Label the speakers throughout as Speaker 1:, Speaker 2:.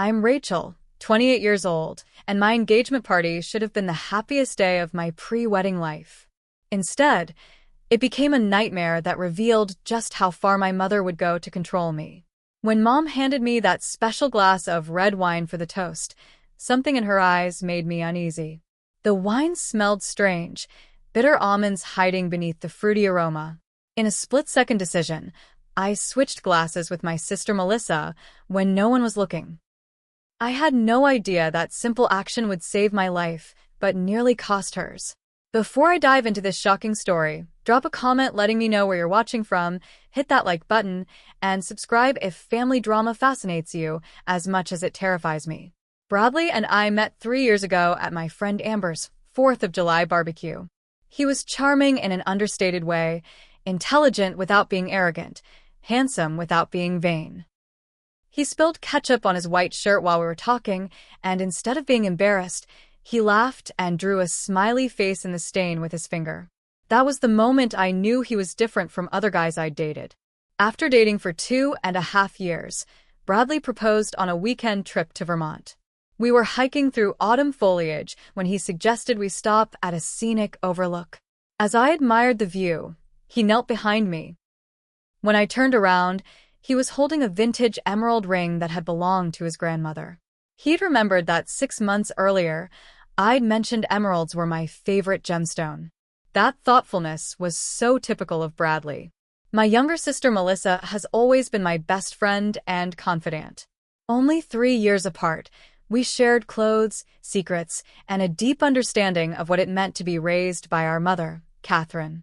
Speaker 1: I'm Rachel, 28 years old, and my engagement party should have been the happiest day of my pre-wedding life. Instead, it became a nightmare that revealed just how far my mother would go to control me. When Mom handed me that special glass of red wine for the toast, something in her eyes made me uneasy. The wine smelled strange, bitter almonds hiding beneath the fruity aroma. In a split-second decision, I switched glasses with my sister Melissa when no one was looking. I had no idea that simple action would save my life, but nearly cost hers. Before I dive into this shocking story, drop a comment letting me know where you're watching from, hit that like button, and subscribe if family drama fascinates you as much as it terrifies me. Bradley and I met 3 years ago at my friend Amber's 4th of July barbecue. He was charming in an understated way, intelligent without being arrogant, handsome without being vain. He spilled ketchup on his white shirt while we were talking, and instead of being embarrassed, he laughed and drew a smiley face in the stain with his finger. That was the moment I knew he was different from other guys I'd dated. After dating for 2.5 years, Bradley proposed on a weekend trip to Vermont. We were hiking through autumn foliage when he suggested we stop at a scenic overlook. As I admired the view, he knelt behind me. When I turned around, he was holding a vintage emerald ring that had belonged to his grandmother. He'd remembered that 6 months earlier, I'd mentioned emeralds were my favorite gemstone. That thoughtfulness was so typical of Bradley. My younger sister Melissa has always been my best friend and confidant. Only 3 years apart, we shared clothes, secrets, and a deep understanding of what it meant to be raised by our mother, Catherine.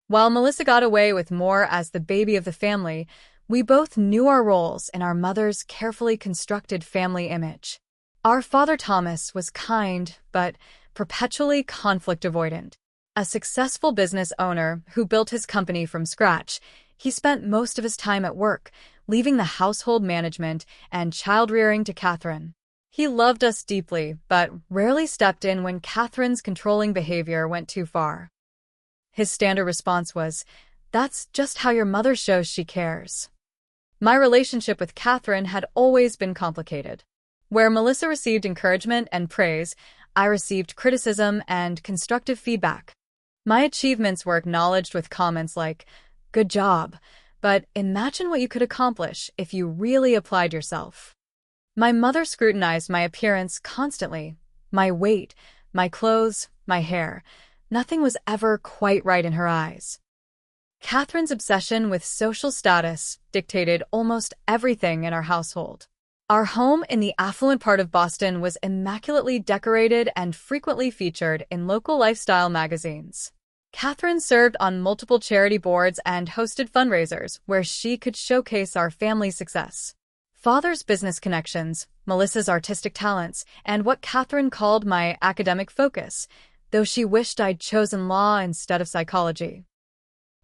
Speaker 1: While Melissa got away with more as the baby of the family, we both knew our roles in our mother's carefully constructed family image. Our father Thomas was kind, but perpetually conflict avoidant. A successful business owner who built his company from scratch, he spent most of his time at work, leaving the household management and child-rearing to Catherine. He loved us deeply, but rarely stepped in when Catherine's controlling behavior went too far. His standard response was, "That's just how your mother shows she cares." My relationship with Catherine had always been complicated. Where Melissa received encouragement and praise, I received criticism and constructive feedback. My achievements were acknowledged with comments like, "Good job, but imagine what you could accomplish if you really applied yourself." My mother scrutinized my appearance constantly, my weight, my clothes, my hair. Nothing was ever quite right in her eyes. Catherine's obsession with social status dictated almost everything in our household. Our home in the affluent part of Boston was immaculately decorated and frequently featured in local lifestyle magazines. Catherine served on multiple charity boards and hosted fundraisers where she could showcase our family's success. Father's business connections, Melissa's artistic talents, and what Catherine called my academic focus, though she wished I'd chosen law instead of psychology,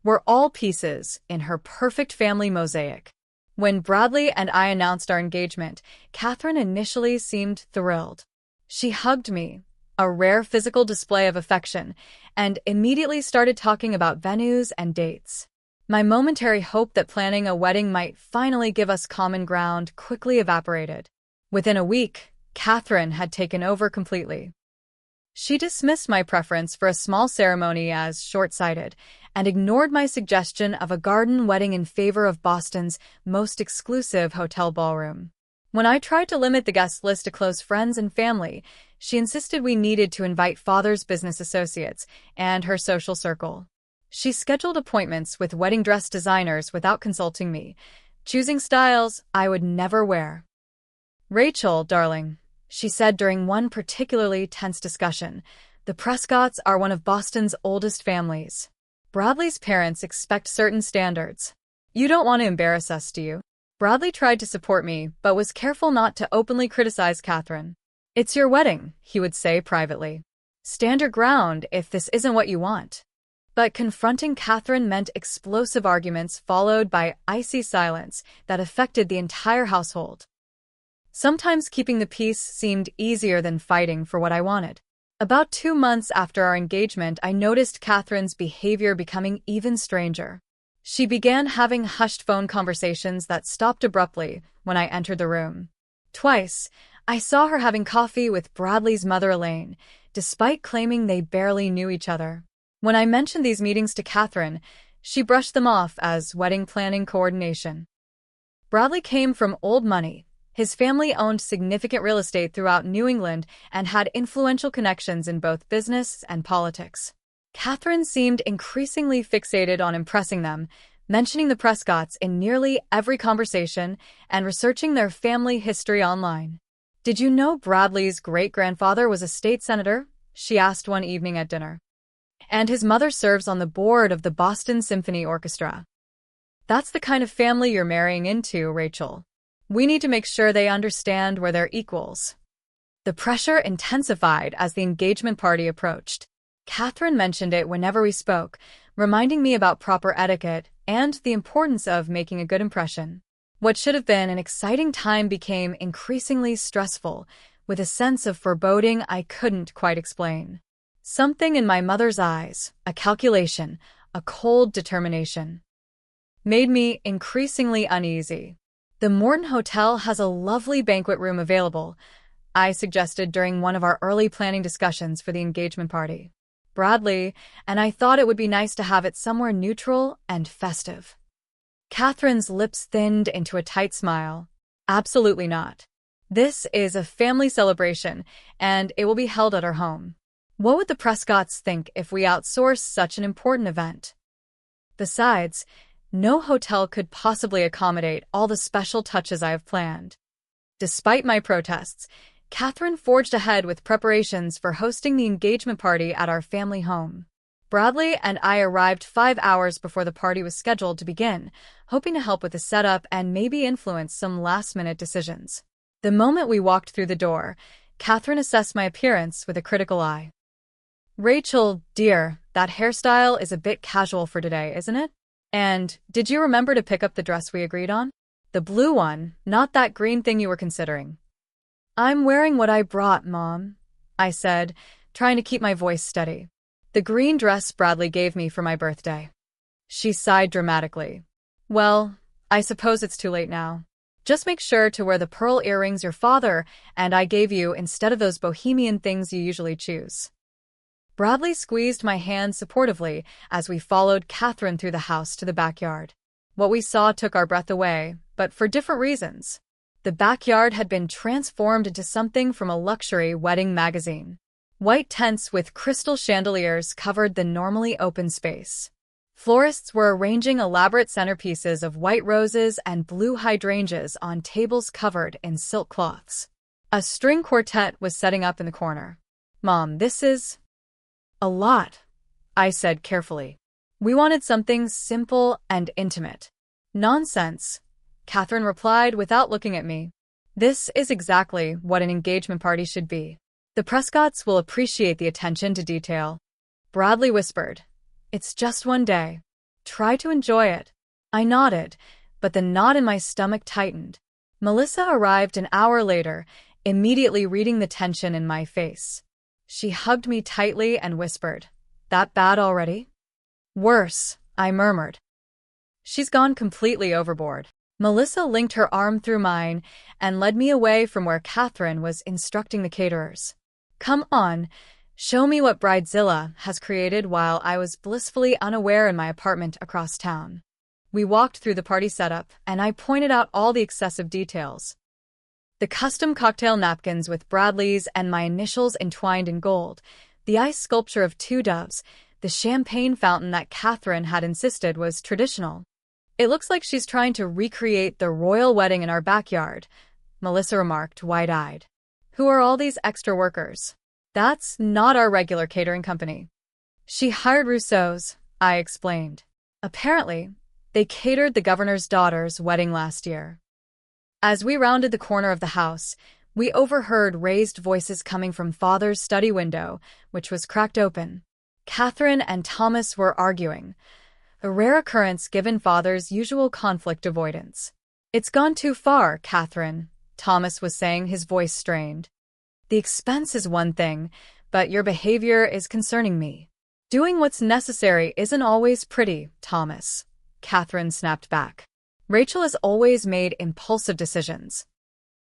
Speaker 1: were all pieces in her perfect family mosaic. When Bradley and I announced our engagement, Catherine initially seemed thrilled. She hugged me, a rare physical display of affection, and immediately started talking about venues and dates. My momentary hope that planning a wedding might finally give us common ground quickly evaporated. Within a week, Catherine had taken over completely. She dismissed my preference for a small ceremony as short-sighted and ignored my suggestion of a garden wedding in favor of Boston's most exclusive hotel ballroom. When I tried to limit the guest list to close friends and family, she insisted we needed to invite father's business associates and her social circle. She scheduled appointments with wedding dress designers without consulting me, choosing styles I would never wear. "Rachel, darling," she said during one particularly tense discussion, "the Prescotts are one of Boston's oldest families. Bradley's parents expect certain standards. You don't want to embarrass us, do you?" Bradley tried to support me, but was careful not to openly criticize Catherine. "It's your wedding," he would say privately. "Stand your ground if this isn't what you want." But confronting Catherine meant explosive arguments followed by icy silence that affected the entire household. Sometimes keeping the peace seemed easier than fighting for what I wanted. About 2 months after our engagement, I noticed Catherine's behavior becoming even stranger. She began having hushed phone conversations that stopped abruptly when I entered the room. Twice, I saw her having coffee with Bradley's mother Elaine, despite claiming they barely knew each other. When I mentioned these meetings to Catherine, she brushed them off as wedding planning coordination. Bradley came from old money. His family owned significant real estate throughout New England and had influential connections in both business and politics. Catherine seemed increasingly fixated on impressing them, mentioning the Prescotts in nearly every conversation and researching their family history online. "Did you know Bradley's great-grandfather was a state senator?" she asked one evening at dinner. "And his mother serves on the board of the Boston Symphony Orchestra." "That's the kind of family you're marrying into, Rachel. We need to make sure they understand we're their equals." The pressure intensified as the engagement party approached. Catherine mentioned it whenever we spoke, reminding me about proper etiquette and the importance of making a good impression. What should have been an exciting time became increasingly stressful, with a sense of foreboding I couldn't quite explain. Something in my mother's eyes, a calculation, a cold determination, made me increasingly uneasy. "The Morton Hotel has a lovely banquet room available," I suggested during one of our early planning discussions for the engagement party. "Bradley and I thought it would be nice to have it somewhere neutral and festive." Catherine's lips thinned into a tight smile. "Absolutely not. This is a family celebration, and it will be held at our home. What would the Prescotts think if we outsourced such an important event? Besides, no hotel could possibly accommodate all the special touches I have planned." Despite my protests, Catherine forged ahead with preparations for hosting the engagement party at our family home. Bradley and I arrived 5 hours before the party was scheduled to begin, hoping to help with the setup and maybe influence some last-minute decisions. The moment we walked through the door, Catherine assessed my appearance with a critical eye. "Rachel, dear, that hairstyle is a bit casual for today, isn't it? And did you remember to pick up the dress we agreed on? The blue one, not that green thing you were considering." "I'm wearing what I brought, Mom," I said, trying to keep my voice steady. "The green dress Bradley gave me for my birthday." She sighed dramatically. "Well, I suppose it's too late now. Just make sure to wear the pearl earrings your father and I gave you instead of those bohemian things you usually choose." Bradley squeezed my hand supportively as we followed Catherine through the house to the backyard. What we saw took our breath away, but for different reasons. The backyard had been transformed into something from a luxury wedding magazine. White tents with crystal chandeliers covered the normally open space. Florists were arranging elaborate centerpieces of white roses and blue hydrangeas on tables covered in silk cloths. A string quartet was setting up in the corner. "Mom, this is a lot," I said carefully. "We wanted something simple and intimate." "Nonsense," Catherine replied without looking at me. "This is exactly what an engagement party should be. The Prescotts will appreciate the attention to detail." Bradley whispered, "It's just one day. Try to enjoy it." I nodded, but the knot in my stomach tightened. Melissa arrived an hour later, immediately reading the tension in my face. She hugged me tightly and whispered, "That bad already?" "Worse," I murmured. "She's gone completely overboard." Melissa linked her arm through mine and led me away from where Catherine was instructing the caterers. "Come on, show me what Bridezilla has created," while I was blissfully unaware in my apartment across town. We walked through the party setup, and I pointed out all the excessive details. The custom cocktail napkins with Bradley's and my initials entwined in gold, the ice sculpture of 2 doves, the champagne fountain that Catherine had insisted was traditional. "It looks like she's trying to recreate the royal wedding in our backyard," Melissa remarked, wide-eyed. "Who are all these extra workers?" "That's not our regular catering company. She hired Rousseau's," I explained. "Apparently, they catered the governor's daughter's wedding last year." As we rounded the corner of the house, we overheard raised voices coming from Father's study window, which was cracked open. Catherine and Thomas were arguing, a rare occurrence given Father's usual conflict avoidance. "It's gone too far, Catherine," Thomas was saying, his voice strained. "The expense is one thing, but your behavior is concerning me." "Doing what's necessary isn't always pretty, Thomas," Catherine snapped back. "Rachel has always made impulsive decisions."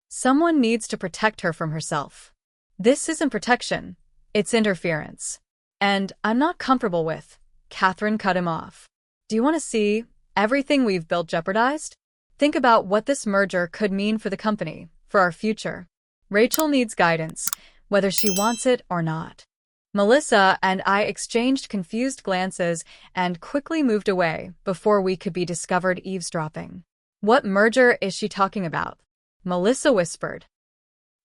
Speaker 1: Someone needs to protect her from herself. This isn't protection, it's interference. And I'm not comfortable with. Catherine cut him off. Do you want to see everything we've built jeopardized? Think about what this merger could mean for the company, for our future. Rachel needs guidance, whether she wants it or not. Melissa and I exchanged confused glances and quickly moved away before we could be discovered eavesdropping. What merger is she talking about? Melissa whispered.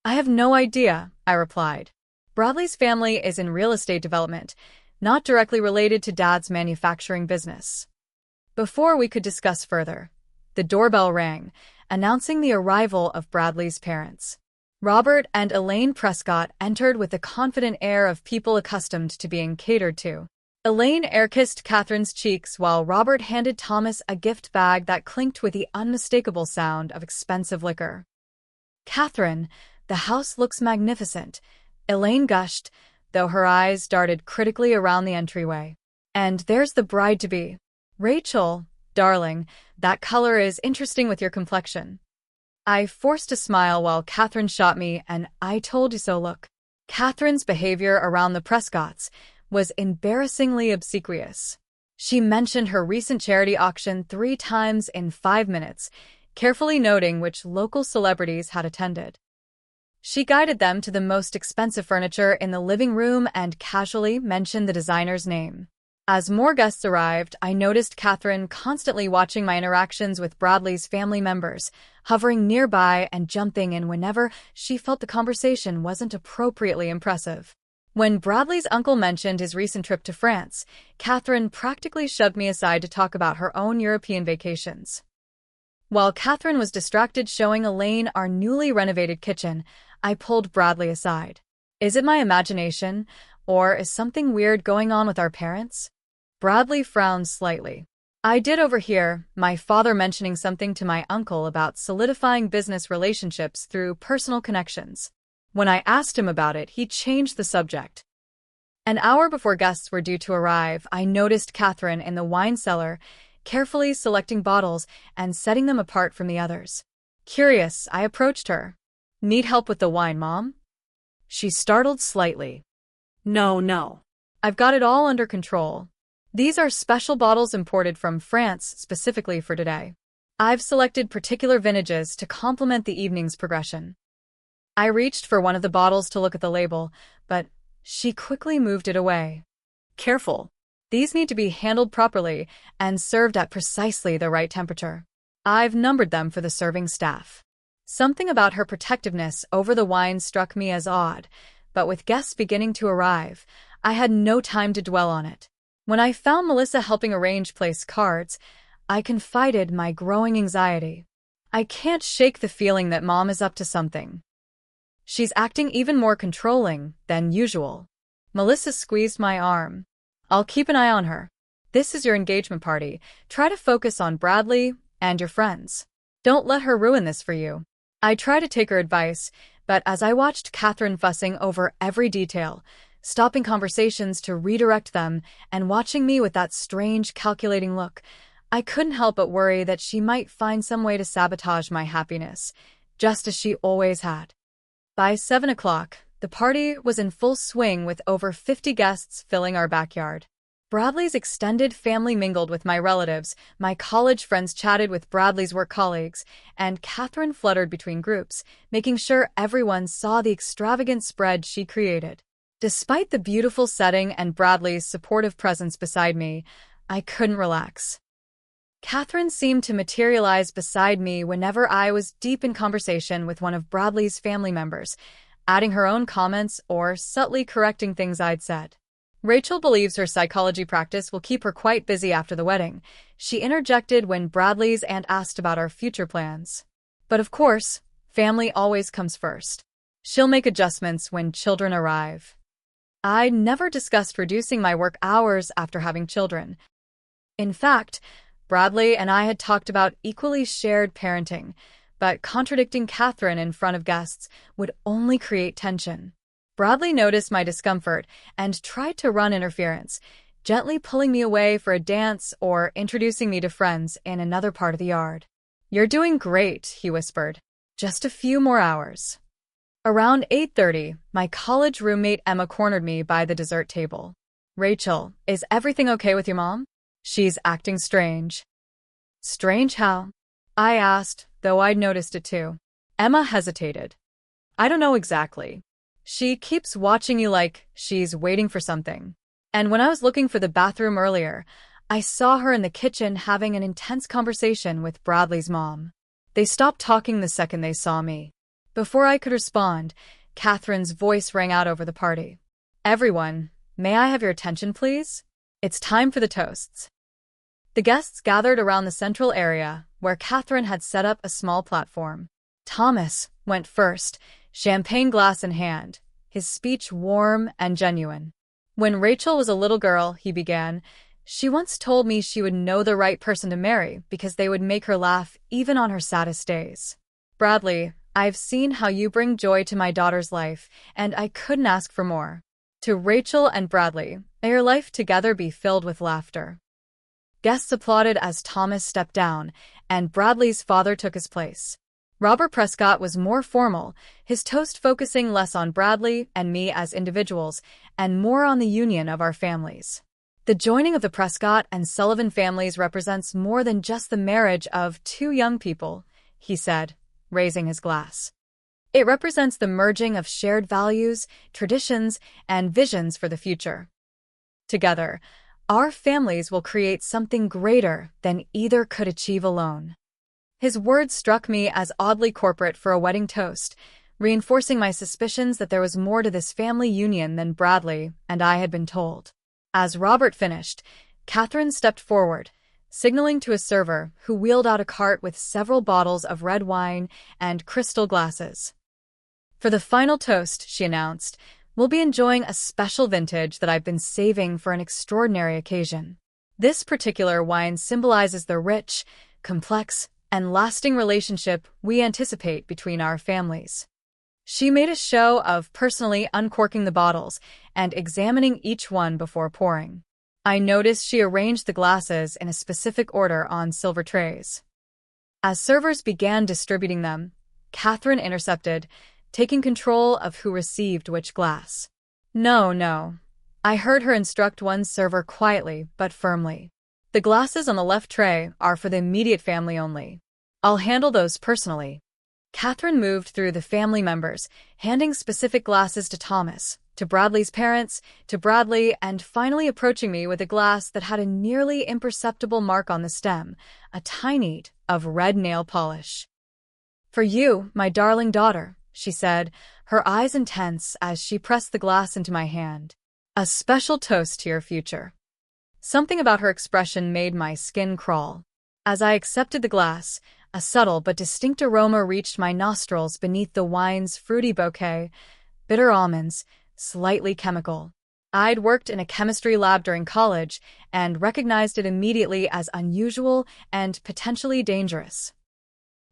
Speaker 1: I have no idea, I replied. Bradley's family is in real estate development, not directly related to Dad's manufacturing business. Before we could discuss further, the doorbell rang, announcing the arrival of Bradley's parents. Robert and Elaine Prescott entered with the confident air of people accustomed to being catered to. Elaine air-kissed Catherine's cheeks while Robert handed Thomas a gift bag that clinked with the unmistakable sound of expensive liquor. Catherine, the house looks magnificent, Elaine gushed, though her eyes darted critically around the entryway. And there's the bride-to-be. Rachel, darling, that color is interesting with your complexion. I forced a smile while Catherine shot me an "I told you so" look. Catherine's behavior around the Prescotts was embarrassingly obsequious. She mentioned her recent charity auction 3 times in 5 minutes, carefully noting which local celebrities had attended. She guided them to the most expensive furniture in the living room and casually mentioned the designer's name. As more guests arrived, I noticed Catherine constantly watching my interactions with Bradley's family members, hovering nearby and jumping in whenever she felt the conversation wasn't appropriately impressive. When Bradley's uncle mentioned his recent trip to France, Catherine practically shoved me aside to talk about her own European vacations. While Catherine was distracted showing Elaine our newly renovated kitchen, I pulled Bradley aside. Is it my imagination, or is something weird going on with our parents? Bradley frowned slightly. I did overhear my father mentioning something to my uncle about solidifying business relationships through personal connections. When I asked him about it, he changed the subject. An hour before guests were due to arrive, I noticed Catherine in the wine cellar, carefully selecting bottles and setting them apart from the others. Curious, I approached her. Need help with the wine, Mom? She startled slightly. No. I've got it all under control. These are special bottles imported from France specifically for today. I've selected particular vintages to complement the evening's progression. I reached for one of the bottles to look at the label, but she quickly moved it away. Careful. These need to be handled properly and served at precisely the right temperature. I've numbered them for the serving staff. Something about her protectiveness over the wine struck me as odd, but with guests beginning to arrive, I had no time to dwell on it. When I found Melissa helping arrange place cards, I confided my growing anxiety. I can't shake the feeling that Mom is up to something. She's acting even more controlling than usual. Melissa squeezed my arm. I'll keep an eye on her. This is your engagement party. Try to focus on Bradley and your friends. Don't let her ruin this for you. I tried to take her advice, but as I watched Catherine fussing over every detail, stopping conversations to redirect them, and watching me with that strange, calculating look, I couldn't help but worry that she might find some way to sabotage my happiness, just as she always had. By 7 o'clock, the party was in full swing with over 50 guests filling our backyard. Bradley's extended family mingled with my relatives, my college friends chatted with Bradley's work colleagues, and Catherine fluttered between groups, making sure everyone saw the extravagant spread she created. Despite the beautiful setting and Bradley's supportive presence beside me, I couldn't relax. Catherine seemed to materialize beside me whenever I was deep in conversation with one of Bradley's family members, adding her own comments or subtly correcting things I'd said. Rachel believes her psychology practice will keep her quite busy after the wedding. She interjected when Bradley's aunt asked about our future plans. But of course, family always comes first. She'll make adjustments when children arrive. I never discussed reducing my work hours after having children. In fact, Bradley and I had talked about equally shared parenting, but contradicting Catherine in front of guests would only create tension. Bradley noticed my discomfort and tried to run interference, gently pulling me away for a dance or introducing me to friends in another part of the yard. You're doing great, he whispered. Just a few more hours. Around 8:30, my college roommate Emma cornered me by the dessert table. Rachel, is everything okay with your mom? She's acting strange. Strange how? I asked, though I'd noticed it too. Emma hesitated. I don't know exactly. She keeps watching you like she's waiting for something. And when I was looking for the bathroom earlier, I saw her in the kitchen having an intense conversation with Bradley's mom. They stopped talking the second they saw me. Before I could respond, Catherine's voice rang out over the party. Everyone, may I have your attention, please? It's time for the toasts. The guests gathered around the central area, where Catherine had set up a small platform. Thomas went first, champagne glass in hand, his speech warm and genuine. When Rachel was a little girl, he began, she once told me she would know the right person to marry because they would make her laugh even on her saddest days. Bradley, I've seen how you bring joy to my daughter's life, and I couldn't ask for more. To Rachel and Bradley, may your life together be filled with laughter. Guests applauded as Thomas stepped down, and Bradley's father took his place. Robert Prescott was more formal, his toast focusing less on Bradley and me as individuals, and more on the union of our families. The joining of the Prescott and Sullivan families represents more than just the marriage of two young people, he said, raising his glass. It represents the merging of shared values, traditions, and visions for the future. Together, our families will create something greater than either could achieve alone. His words struck me as oddly corporate for a wedding toast, reinforcing my suspicions that there was more to this family union than Bradley and I had been told. As Robert finished, Catherine stepped forward, signaling to a server who wheeled out a cart with several bottles of red wine and crystal glasses. For the final toast, she announced, we'll be enjoying a special vintage that I've been saving for an extraordinary occasion. This particular wine symbolizes the rich, complex, and lasting relationship we anticipate between our families. She made a show of personally uncorking the bottles and examining each one before pouring. I noticed she arranged the glasses in a specific order on silver trays. As servers began distributing them, Catherine intercepted, taking control of who received which glass. No. I heard her instruct one server quietly but firmly. The glasses on the left tray are for the immediate family only. I'll handle those personally. Catherine moved through the family members, handing specific glasses to Thomas, to Bradley's parents, to Bradley, and finally approaching me with a glass that had a nearly imperceptible mark on the stem, a tiny of red nail polish. For you, my darling daughter, she said, her eyes intense as she pressed the glass into my hand. A special toast to your future. Something about her expression made my skin crawl. As I accepted the glass, a subtle but distinct aroma reached my nostrils beneath the wine's fruity bouquet, bitter almonds, slightly chemical. I'd worked in a chemistry lab during college and recognized it immediately as unusual and potentially dangerous.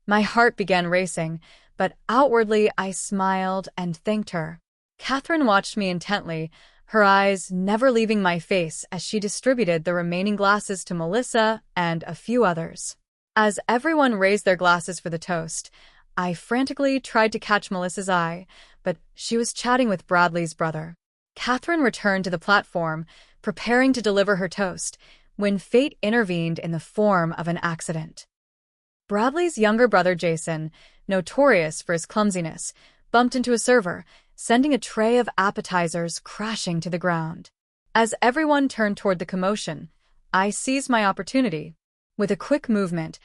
Speaker 1: My heart began racing, but outwardly I smiled and thanked her. Catherine watched me intently, her eyes never leaving my face as she distributed the remaining glasses to Melissa and a few others. As everyone raised their glasses for the toast, I frantically tried to catch Melissa's eye, but she was chatting with Bradley's brother. Catherine returned to the platform, preparing to deliver her toast, when fate intervened in the form of an accident. Bradley's younger brother Jason, notorious for his clumsiness, bumped into a server, sending a tray of appetizers crashing to the ground. As everyone turned toward the commotion, I seized my opportunity. With a quick movement,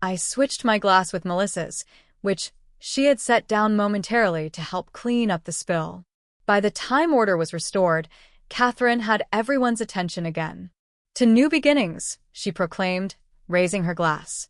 Speaker 1: I switched my glass with Melissa's, which she had set down momentarily to help clean up the spill. By the time order was restored, Catherine had everyone's attention again. To new beginnings, she proclaimed, raising her glass.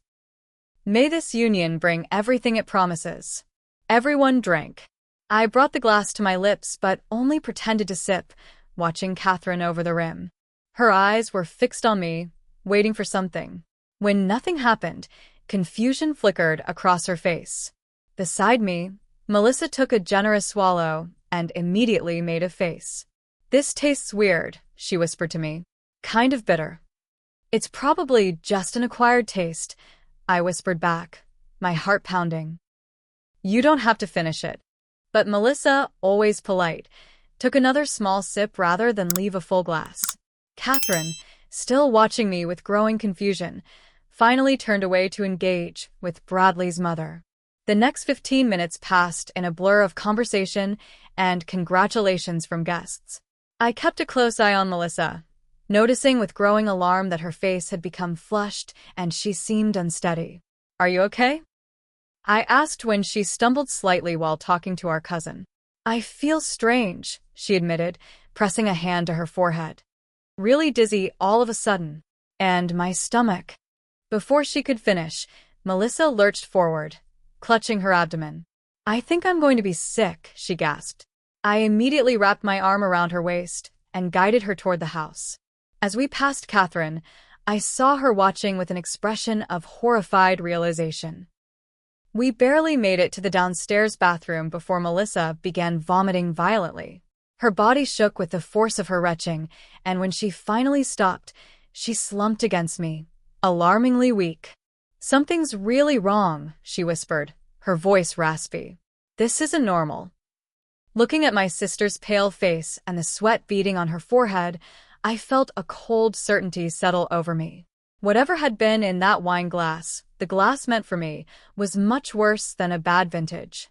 Speaker 1: May this union bring everything it promises. Everyone drank. I brought the glass to my lips but only pretended to sip, watching Catherine over the rim. Her eyes were fixed on me, waiting for something. When nothing happened, confusion flickered across her face. Beside me, Melissa took a generous swallow and immediately made a face. This tastes weird, she whispered to me. Kind of bitter. It's probably just an acquired taste, I whispered back, my heart pounding. You don't have to finish it. But Melissa, always polite, took another small sip rather than leave a full glass. Catherine, still watching me with growing confusion, finally turned away to engage with Bradley's mother. The next 15 minutes passed in a blur of conversation and congratulations from guests. I kept a close eye on Melissa, noticing with growing alarm that her face had become flushed and she seemed unsteady. Are you okay? I asked when she stumbled slightly while talking to our cousin. I feel strange, she admitted, pressing a hand to her forehead. Really dizzy all of a sudden. And my stomach. Before she could finish, Melissa lurched forward, clutching her abdomen. I think I'm going to be sick, she gasped. I immediately wrapped my arm around her waist and guided her toward the house. As we passed Catherine, I saw her watching with an expression of horrified realization. We barely made it to the downstairs bathroom before Melissa began vomiting violently. Her body shook with the force of her retching, and when she finally stopped, she slumped against me, alarmingly weak. Something's really wrong, she whispered, her voice raspy. This isn't normal. Looking at my sister's pale face and the sweat beading on her forehead, I felt a cold certainty settle over me. Whatever had been in that wine glass, the glass meant for me, was much worse than a bad vintage.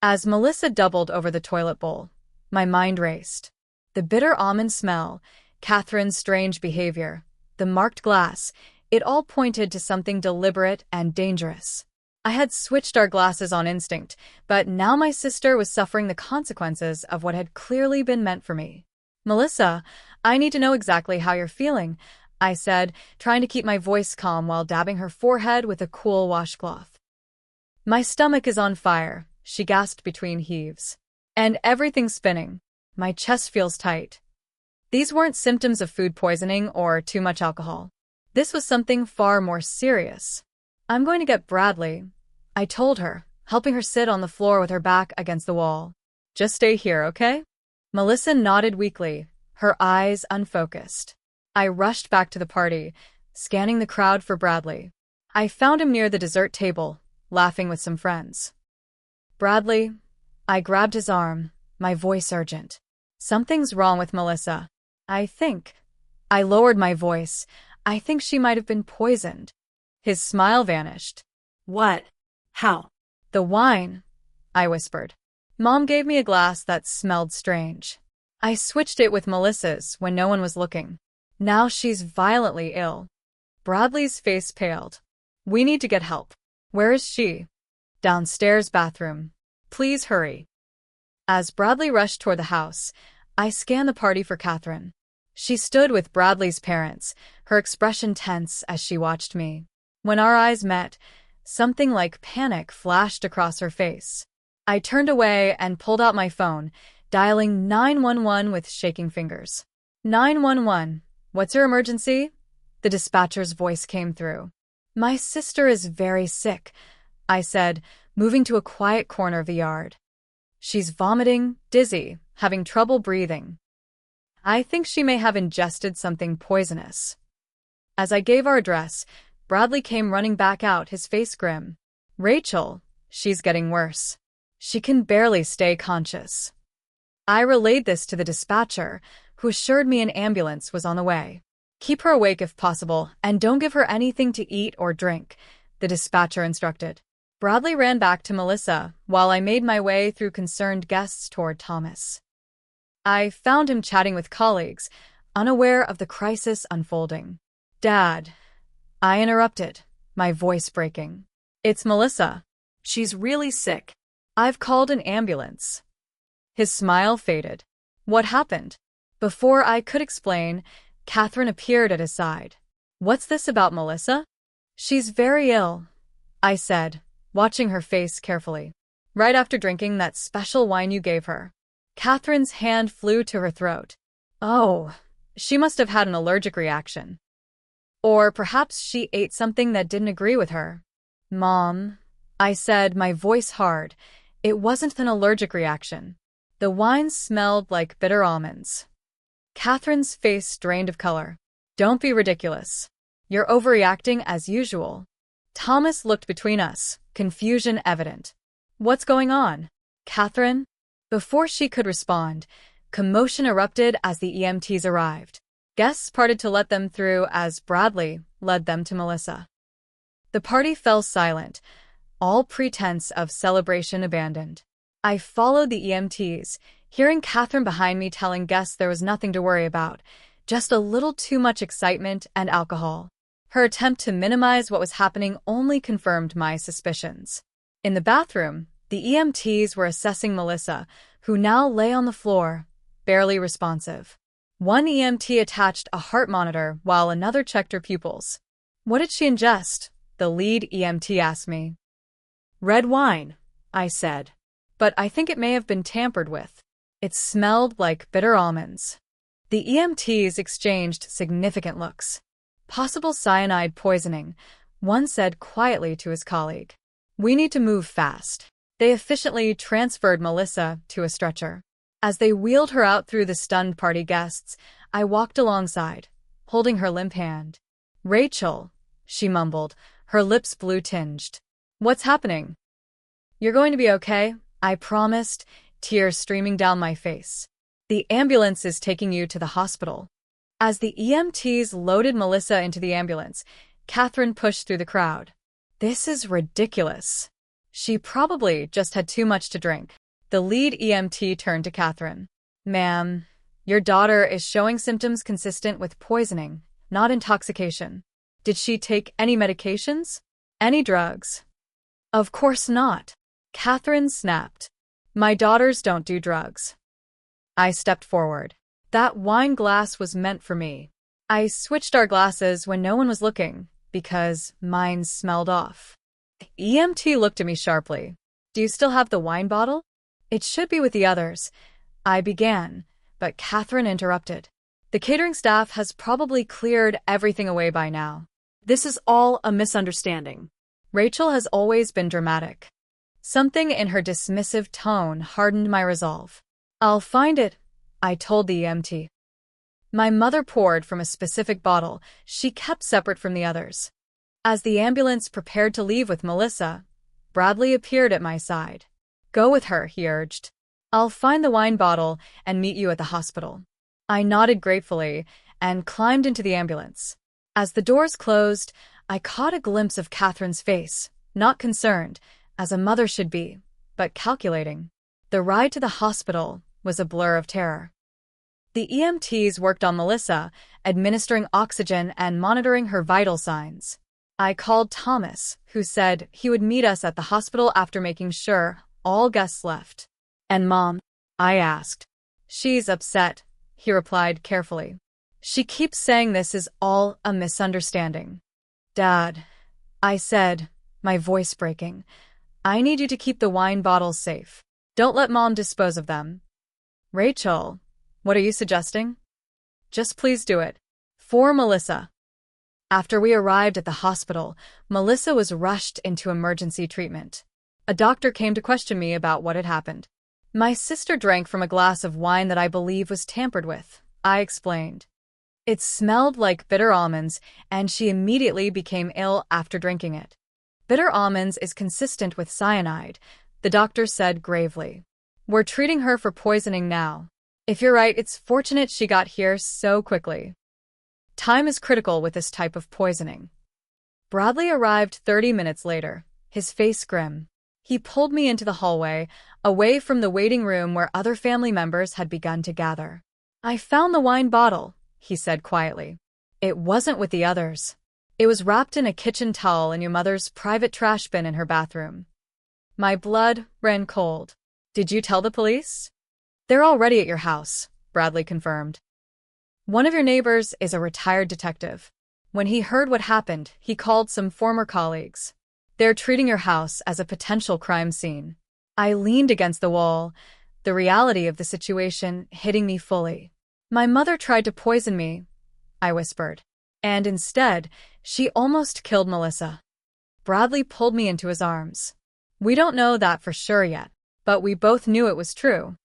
Speaker 1: As Melissa doubled over the toilet bowl, my mind raced. The bitter almond smell, Catherine's strange behavior, the marked glass, it all pointed to something deliberate and dangerous. I had switched our glasses on instinct, but now my sister was suffering the consequences of what had clearly been meant for me. Melissa, I need to know exactly how you're feeling, I said, trying to keep my voice calm while dabbing her forehead with a cool washcloth. My stomach is on fire, she gasped between heaves. And everything's spinning. My chest feels tight. These weren't symptoms of food poisoning or too much alcohol. This was something far more serious. I'm going to get Bradley, I told her, helping her sit on the floor with her back against the wall. Just stay here, okay? Melissa nodded weakly, her eyes unfocused. I rushed back to the party, scanning the crowd for Bradley. I found him near the dessert table, laughing with some friends. Bradley, I grabbed his arm, my voice urgent. Something's wrong with Melissa. I think. I lowered my voice. I think she might have been poisoned. His smile vanished.
Speaker 2: What? How?
Speaker 1: The wine, I whispered. Mom gave me a glass that smelled strange. I switched it with Melissa's when no one was looking. Now she's violently ill. Bradley's face paled. We need to get help. Where is she? Downstairs bathroom. Please hurry. As Bradley rushed toward the house, I scanned the party for Catherine. She stood with Bradley's parents, her expression tense as she watched me. When our eyes met, something like panic flashed across her face. I turned away and pulled out my phone, dialing 911 with shaking fingers. 911, what's your emergency? The dispatcher's voice came through. My sister is very sick, I said, moving to a quiet corner of the yard. She's vomiting, dizzy, having trouble breathing. I think she may have ingested something poisonous. As I gave our address, Bradley came running back out, his face grim. Rachel, she's getting worse. She can barely stay conscious. I relayed this to the dispatcher, who assured me an ambulance was on the way. Keep her awake if possible, and don't give her anything to eat or drink, the dispatcher instructed. Bradley ran back to Melissa, while I made my way through concerned guests toward Thomas. I found him chatting with colleagues, unaware of the crisis unfolding. Dad, I interrupted, my voice breaking. It's Melissa. She's really sick. I've called an ambulance. His smile faded. What happened? Before I could explain, Catherine appeared at his side. What's this about Melissa? She's very ill, I said, watching her face carefully. Right after drinking that special wine you gave her. Catherine's hand flew to her throat. Oh, she must have had an allergic reaction. Or perhaps she ate something that didn't agree with her. Mom, I said, my voice hard. It wasn't an allergic reaction. The wine smelled like bitter almonds. Catherine's face drained of color. Don't be ridiculous. You're overreacting as usual. Thomas looked between us, confusion evident. What's going on, Catherine? Before she could respond, commotion erupted as the EMTs arrived. Guests parted to let them through as Bradley led them to Melissa. The party fell silent, all pretense of celebration abandoned. I followed the EMTs, hearing Catherine behind me telling guests there was nothing to worry about, just a little too much excitement and alcohol. Her attempt to minimize what was happening only confirmed my suspicions. In the bathroom, the EMTs were assessing Melissa, who now lay on the floor, barely responsive. One EMT attached a heart monitor while another checked her pupils. What did she ingest? The lead EMT asked me.
Speaker 2: Red wine, I said.
Speaker 1: But I think it may have been tampered with. It smelled like bitter almonds. The EMTs exchanged significant looks. Possible cyanide poisoning, one said quietly to his colleague. We need to move fast. They efficiently transferred Melissa to a stretcher. As they wheeled her out through the stunned party guests, I walked alongside, holding her limp hand. Rachel, she mumbled, her lips blue-tinged. What's happening? You're going to be okay, I promised, tears streaming down my face. The ambulance is taking you to the hospital. As the EMTs loaded Melissa into the ambulance, Catherine pushed through the crowd. This is ridiculous. She probably just had too much to drink. The lead EMT turned to Catherine. Ma'am, your daughter is showing symptoms consistent with poisoning, not intoxication. Did she take any medications? Any drugs? Of course not. Catherine snapped. My daughters don't do drugs. I stepped forward. That wine glass was meant for me. I switched our glasses when no one was looking, because mine smelled off. EMT looked at me sharply. Do you still have the wine bottle? It should be with the others. I began, but Catherine interrupted. The catering staff has probably cleared everything away by now.
Speaker 2: This is all a misunderstanding.
Speaker 1: Rachel has always been dramatic. Something in her dismissive tone hardened my resolve. I'll find it, I told the EMT. My mother poured from a specific bottle she kept separate from the others. As the ambulance prepared to leave with Melissa, Bradley appeared at my side. Go with her, he urged. I'll find the wine bottle and meet you at the hospital. I nodded gratefully and climbed into the ambulance. As the doors closed, I caught a glimpse of Catherine's face, not concerned, as a mother should be, but calculating. The ride to the hospital was a blur of terror. The EMTs worked on Melissa, administering oxygen and monitoring her vital signs. I called Thomas, who said he would meet us at the hospital after making sure all guests left. And Mom? I asked. She's upset, he replied carefully. She keeps saying this is all a misunderstanding. Dad, I said, my voice breaking, I need you to keep the wine bottles safe. Don't let Mom dispose of them. Rachel, what are you suggesting? Just please do it. For Melissa. After we arrived at the hospital, Melissa was rushed into emergency treatment. A doctor came to question me about what had happened. My sister drank from a glass of wine that I believe was tampered with, I explained. It smelled like bitter almonds, and she immediately became ill after drinking it. Bitter almonds is consistent with cyanide, the doctor said gravely. We're treating her for poisoning now. If you're right, it's fortunate she got here so quickly. Time is critical with this type of poisoning. Bradley arrived 30 minutes later, his face grim. He pulled me into the hallway, away from the waiting room where other family members had begun to gather. I found the wine bottle, he said quietly. It wasn't with the others. It was wrapped in a kitchen towel in your mother's private trash bin in her bathroom. My blood ran cold. Did you tell the police? They're already at your house, Bradley confirmed. One of your neighbors is a retired detective. When he heard what happened, he called some former colleagues. They're treating your house as a potential crime scene. I leaned against the wall, the reality of the situation hitting me fully. My mother tried to poison me, I whispered. And instead, she almost killed Melissa. Bradley pulled me into his arms. We don't know that for sure yet, but we both knew it was true.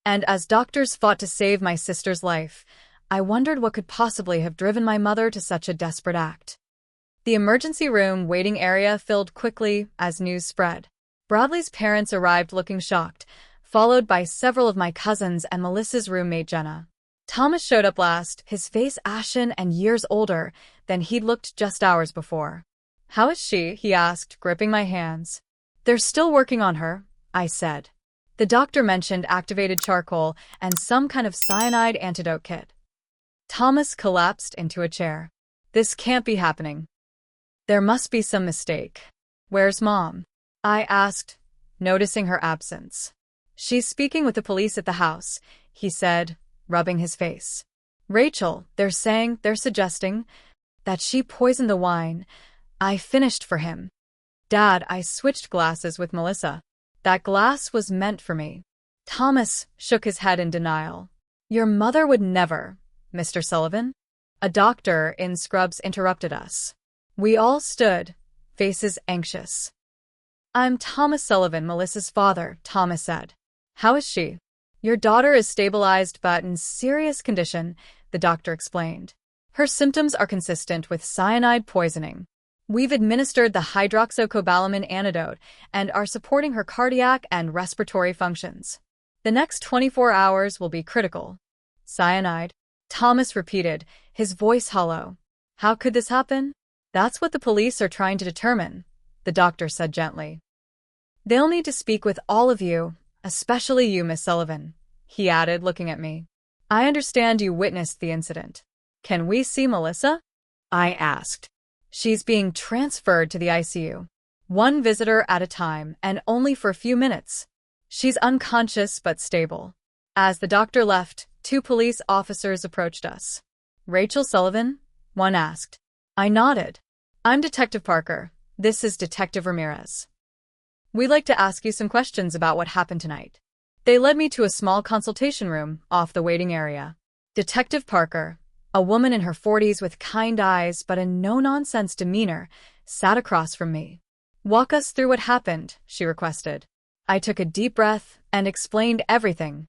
Speaker 1: And as doctors fought to save my sister's life, I wondered what could possibly have driven my mother to such a desperate act. The emergency room waiting area filled quickly as news spread. Bradley's parents arrived looking shocked, followed by several of my cousins and Melissa's roommate Jenna. Thomas showed up last, his face ashen and years older than he'd looked just hours before. "How is she?" he asked, gripping my hands. "They're still working on her," I said. The doctor mentioned activated charcoal and some kind of cyanide antidote kit. Thomas collapsed into a chair. "This can't be happening. There must be some mistake." "Where's Mom?" I asked, noticing her absence. "She's speaking with the police at the house," he said, rubbing his face. "Rachel, they're suggesting that she poisoned the wine I finished for him." "Dad, I switched glasses with Melissa. That glass was meant for me." Thomas shook his head in denial. "Your mother would never, Mr. Sullivan." A doctor in scrubs interrupted us. We all stood, faces anxious. "I'm Thomas Sullivan, Melissa's father," Thomas said. "How is she?" "Your daughter is stabilized but in serious condition," the doctor explained. "Her symptoms are consistent with cyanide poisoning. We've administered the hydroxycobalamin antidote and are supporting her cardiac and respiratory functions. The next 24 hours will be critical." "Cyanide?" Thomas repeated, his voice hollow. "How could this happen?" "That's what the police are trying to determine," the doctor said gently. "They'll need to speak with all of you, especially you, Miss Sullivan," he added, looking at me. "I understand you witnessed the incident." "Can we see Melissa?" I asked. "She's being transferred to the ICU. One visitor at a time, and only for a few minutes. She's unconscious but stable." As the doctor left, 2 police officers approached us. "Rachel Sullivan?" one asked. I nodded. "I'm Detective Parker. This is Detective Ramirez. We'd like to ask you some questions about what happened tonight." They led me to a small consultation room off the waiting area. Detective Parker, a woman in her 40s with kind eyes but a no-nonsense demeanor, sat across from me. "Walk us through what happened," she requested. I took a deep breath and explained everything.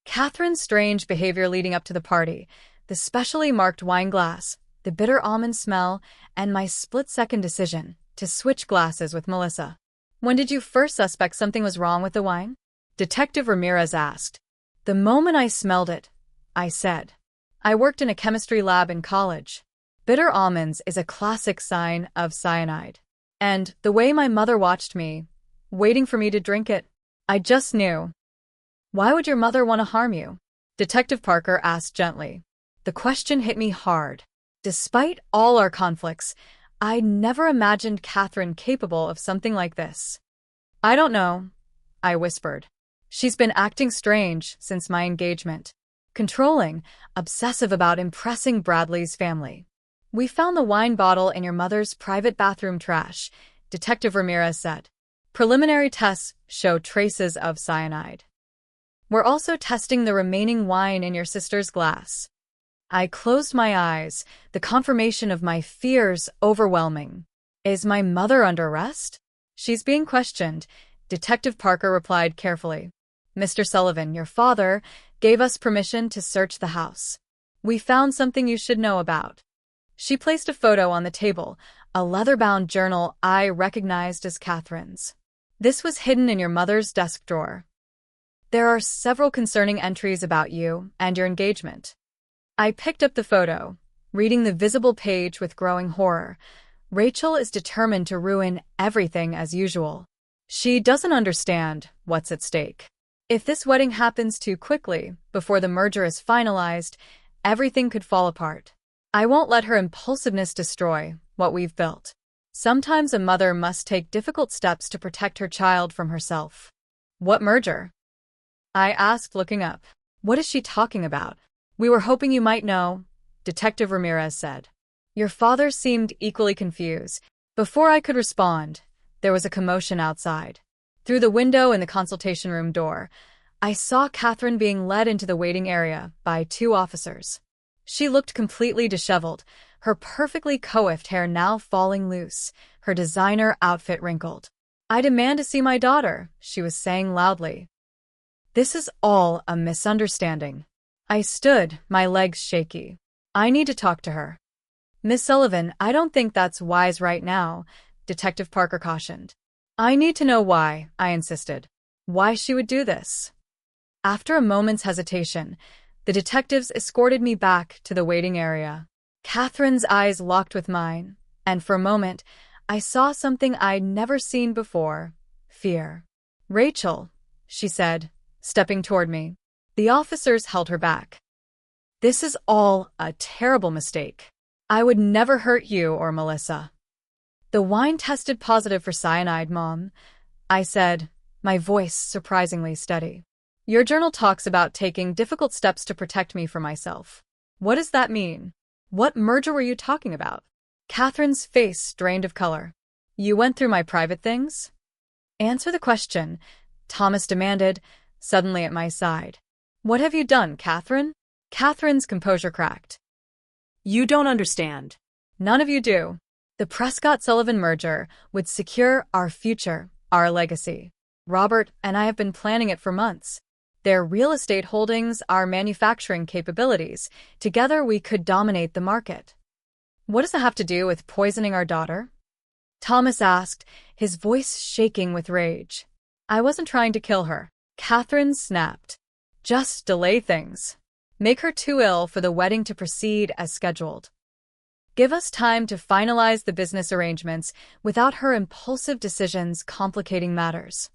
Speaker 1: Catherine's strange behavior leading up to the party, the specially marked wine glass, the bitter almond smell, and my split-second decision to switch glasses with Melissa. "When did you first suspect something was wrong with the wine?" Detective Ramirez asked. "The moment I smelled it," I said. "I worked in a chemistry lab in college. Bitter almonds is a classic sign of cyanide. And the way my mother watched me, waiting for me to drink it, I just knew." "Why would your mother want to harm you?" Detective Parker asked gently. The question hit me hard. Despite all our conflicts, I never imagined Catherine capable of something like this. "I don't know," I whispered. "She's been acting strange since my engagement. Controlling, obsessive about impressing Bradley's family." "We found the wine bottle in your mother's private bathroom trash," Detective Ramirez said. "Preliminary tests show traces of cyanide. We're also testing the remaining wine in your sister's glass." I closed my eyes, the confirmation of my fears overwhelming. "Is my mother under arrest?" "She's being questioned," Detective Parker replied carefully. "Mr. Sullivan, your father, gave us permission to search the house. We found something you should know about." She placed a photo on the table, a leather-bound journal I recognized as Catherine's. "This was hidden in your mother's desk drawer. There are several concerning entries about you and your engagement." I picked up the photo, reading the visible page with growing horror. Rachel is determined to ruin everything as usual. She doesn't understand what's at stake. If this wedding happens too quickly, before the merger is finalized, everything could fall apart. I won't let her impulsiveness destroy what we've built. Sometimes a mother must take difficult steps to protect her child from herself. "What merger?" I asked, looking up. "What is she talking about?" "We were hoping you might know," Detective Ramirez said. Your father seemed equally confused. Before I could respond, there was a commotion outside. Through the window in the consultation room door, I saw Catherine being led into the waiting area by 2 officers. She looked completely disheveled, her perfectly coiffed hair now falling loose, her designer outfit wrinkled. "I demand to see my daughter," she was saying loudly. "This is all a misunderstanding." I stood, my legs shaky. "I need to talk to her." "Miss Sullivan, I don't think that's wise right now," Detective Parker cautioned. I need to know why, I insisted. Why she would do this. After a moment's hesitation, the detectives escorted me back to the waiting area. Catherine's eyes locked with mine, and for a moment, I saw something I'd never seen before: fear. Rachel, she said, stepping toward me. The officers held her back. This is all a terrible mistake. I would never hurt you or Melissa. The wine tested positive for cyanide, Mom, I said, my voice surprisingly steady. Your journal talks about taking difficult steps to protect me from myself. What does that mean? What merger were you talking about? Catherine's face drained of color. You went through my private things? Answer the question, Thomas demanded, suddenly at my side. What have you done, Catherine? Catherine's composure cracked.
Speaker 2: You don't understand.
Speaker 1: None of you do. The Prescott-Sullivan merger would secure our future, our legacy. Robert and I have been planning it for months. Their real estate holdings, our manufacturing capabilities. Together we could dominate the market. What does it have to do with poisoning our daughter? Thomas asked, his voice shaking with rage. I wasn't trying to kill her. Catherine snapped. Just delay things. Make her too ill for the wedding to proceed as scheduled. Give us time to finalize the business arrangements without her impulsive decisions complicating matters.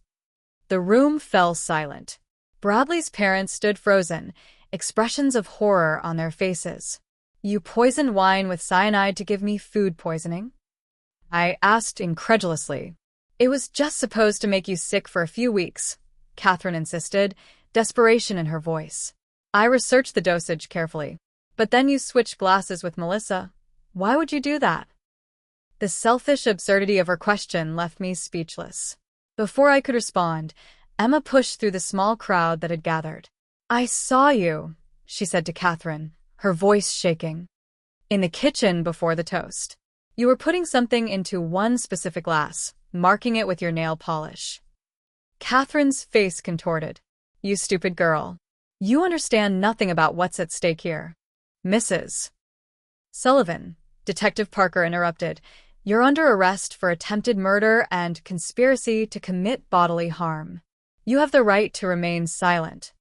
Speaker 1: The room fell silent. Bradley's parents stood frozen, expressions of horror on their faces. You poisoned wine with cyanide to give me food poisoning? I asked incredulously. It was just supposed to make you sick for a few weeks, Catherine insisted, desperation in her voice. I researched the dosage carefully. But then you switched glasses with Melissa. Why would you do that? The selfish absurdity of her question left me speechless. Before I could respond, Emma pushed through the small crowd that had gathered. I saw you, she said to Catherine, her voice shaking. In the kitchen before the toast. You were putting something into one specific glass, marking it with your nail polish. Catherine's face contorted. You stupid girl. You understand nothing about what's at stake here. Mrs. Sullivan, Detective Parker interrupted. You're under arrest for attempted murder and conspiracy to commit bodily harm. You have the right to remain silent.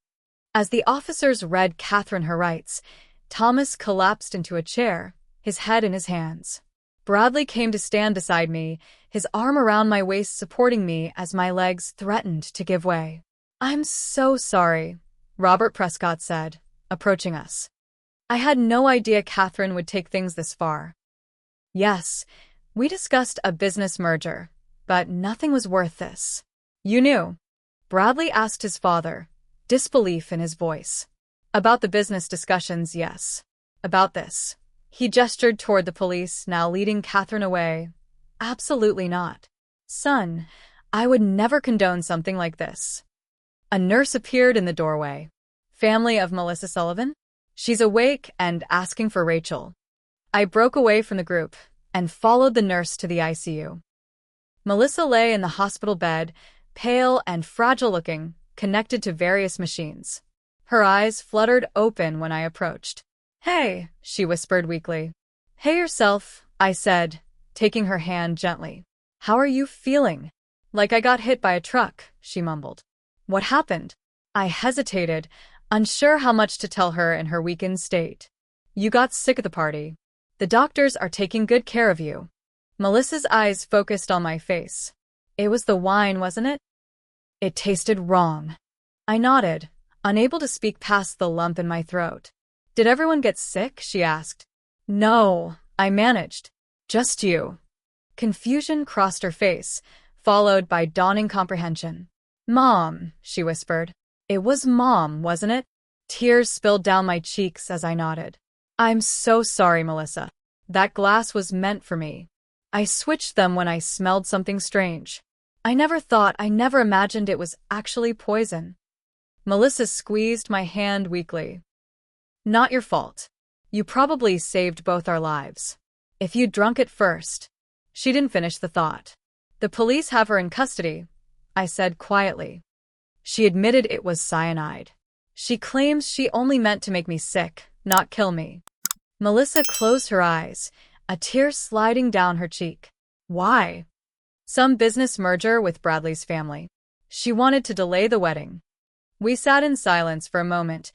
Speaker 1: As the officers read Catherine her rights, Thomas collapsed into a chair, his head in his hands. Bradley came to stand beside me, his arm around my waist supporting me as my legs threatened to give way. I'm so sorry, Robert Prescott said, approaching us. I had no idea Catherine would take things this far. Yes, we discussed a business merger, but nothing was worth this. You knew? Bradley asked his father, disbelief in his voice. About the business discussions, yes. About this. He gestured toward the police, now leading Catherine away. Absolutely not. Son, I would never condone something like this. A nurse appeared in the doorway. Family of Melissa Sullivan? She's awake and asking for Rachel. I broke away from the group and followed the nurse to the ICU. Melissa lay in the hospital bed, pale and fragile-looking, connected to various machines. Her eyes fluttered open when I approached. Hey, she whispered weakly. Hey yourself, I said, taking her hand gently. How are you feeling? Like I got hit by a truck, she mumbled. What happened? I hesitated, unsure how much to tell her in her weakened state. You got sick at the party. The doctors are taking good care of you. Melissa's eyes focused on my face. It was the wine, wasn't it? It tasted wrong. I nodded, unable to speak past the lump in my throat. Did everyone get sick? She asked. No, I managed. Just you. Confusion crossed her face, followed by dawning comprehension. Mom, she whispered. It was Mom, wasn't it? Tears spilled down my cheeks as I nodded. I'm so sorry, Melissa. That glass was meant for me. I switched them when I smelled something strange. I never imagined it was actually poison. Melissa squeezed my hand weakly. Not your fault. You probably saved both our lives. If you'd drunk it first. She didn't finish the thought. The police have her in custody, I said quietly. She admitted it was cyanide. She claims she only meant to make me sick, not kill me. Melissa closed her eyes, a tear sliding down her cheek. Why? Some business merger with Bradley's family. She wanted to delay the wedding. We sat in silence for a moment,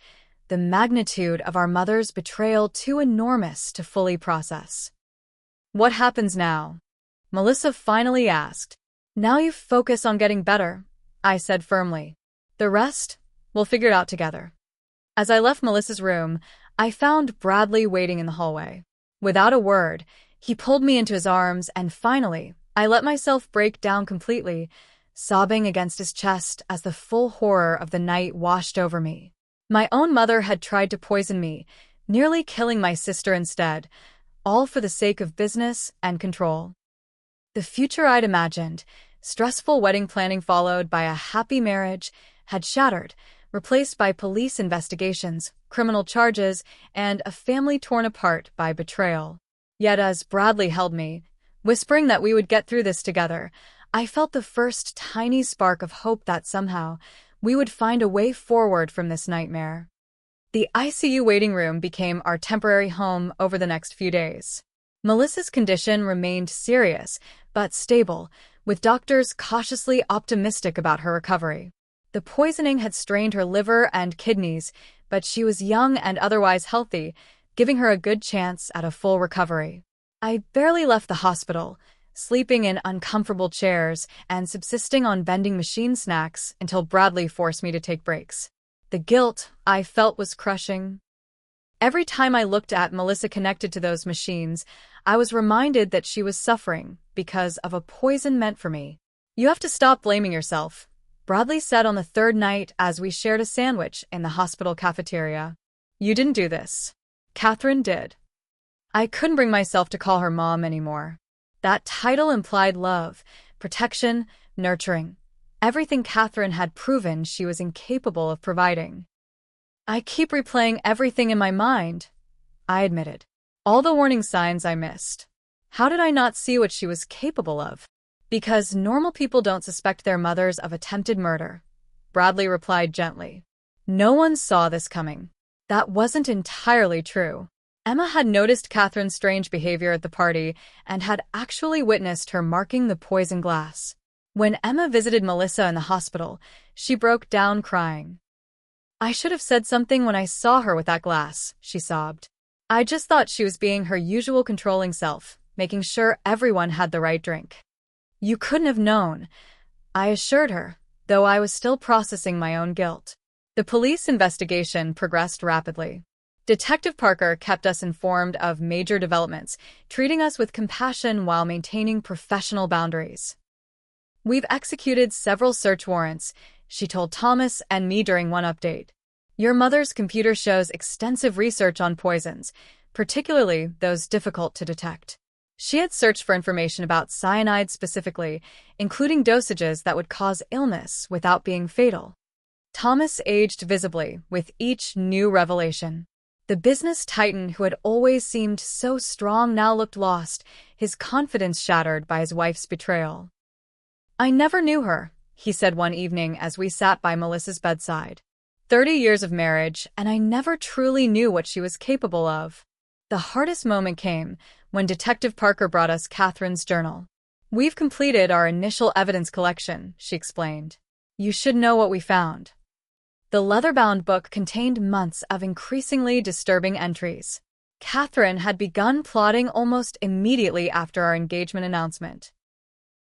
Speaker 1: the magnitude of our mother's betrayal too enormous to fully process. "What happens now?" Melissa finally asked. "Now you focus on getting better," I said firmly. "The rest, we'll figure it out together." As I left Melissa's room, I found Bradley waiting in the hallway. Without a word, he pulled me into his arms, and finally, I let myself break down completely, sobbing against his chest as the full horror of the night washed over me. My own mother had tried to poison me, nearly killing my sister instead, all for the sake of business and control. The future I'd imagined, stressful wedding planning followed by a happy marriage, had shattered, replaced by police investigations, criminal charges, and a family torn apart by betrayal. Yet as Bradley held me, whispering that we would get through this together, I felt the first tiny spark of hope that somehow we would find a way forward from this nightmare. The ICU waiting room became our temporary home over the next few days. Melissa's condition remained serious, but stable, with doctors cautiously optimistic about her recovery. The poisoning had strained her liver and kidneys, but she was young and otherwise healthy, giving her a good chance at a full recovery. I barely left the hospital, sleeping in uncomfortable chairs and subsisting on vending machine snacks until Bradley forced me to take breaks. The guilt I felt was crushing. Every time I looked at Melissa connected to those machines, I was reminded that she was suffering because of a poison meant for me. "You have to stop blaming yourself," Bradley said on the third night as we shared a sandwich in the hospital cafeteria. "You didn't do this. Catherine did." I couldn't bring myself to call her mom anymore. That title implied love, protection, nurturing, everything Catherine had proven she was incapable of providing. "I keep replaying everything in my mind," I admitted. "All the warning signs I missed. How did I not see what she was capable of?" "Because normal people don't suspect their mothers of attempted murder," Bradley replied gently. "No one saw this coming." That wasn't entirely true. Emma had noticed Catherine's strange behavior at the party and had actually witnessed her marking the poison glass. When Emma visited Melissa in the hospital, she broke down crying. "I should have said something when I saw her with that glass," she sobbed. "I just thought she was being her usual controlling self, making sure everyone had the right drink." "You couldn't have known," I assured her, though I was still processing my own guilt. The police investigation progressed rapidly. Detective Parker kept us informed of major developments, treating us with compassion while maintaining professional boundaries. "We've executed several search warrants," she told Thomas and me during one update. "Your mother's computer shows extensive research on poisons, particularly those difficult to detect. She had searched for information about cyanide specifically, including dosages that would cause illness without being fatal." Thomas aged visibly with each new revelation. The business titan who had always seemed so strong now looked lost, his confidence shattered by his wife's betrayal. "I never knew her," he said one evening as we sat by Melissa's bedside. 30 years of marriage, and I never truly knew what she was capable of. The hardest moment came when Detective Parker brought us Catherine's journal. "We've completed our initial evidence collection," she explained. "You should know what we found." The leather-bound book contained months of increasingly disturbing entries. Catherine had begun plotting almost immediately after our engagement announcement.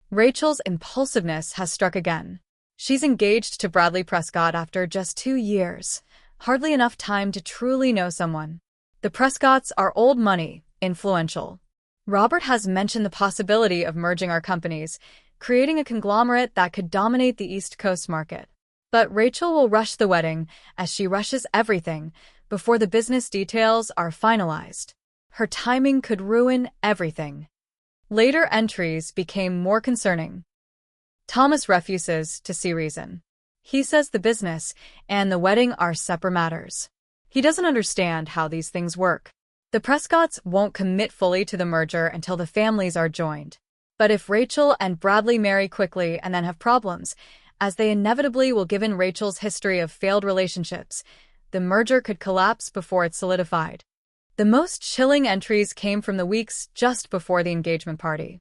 Speaker 1: Rachel's impulsiveness has struck again. She's engaged to Bradley Prescott after just 2 years, hardly enough time to truly know someone. The Prescotts are old money, influential. Robert has mentioned the possibility of merging our companies, creating a conglomerate that could dominate the East Coast market. But Rachel will rush the wedding, as she rushes everything, before the business details are finalized. Her timing could ruin everything. Later entries became more concerning. Thomas refuses to see reason. He says the business and the wedding are separate matters. He doesn't understand how these things work. The Prescotts won't commit fully to the merger until the families are joined. But if Rachel and Bradley marry quickly and then have problems, as they inevitably will given Rachel's history of failed relationships, the merger could collapse before it's solidified. The most chilling entries came from the weeks just before the engagement party.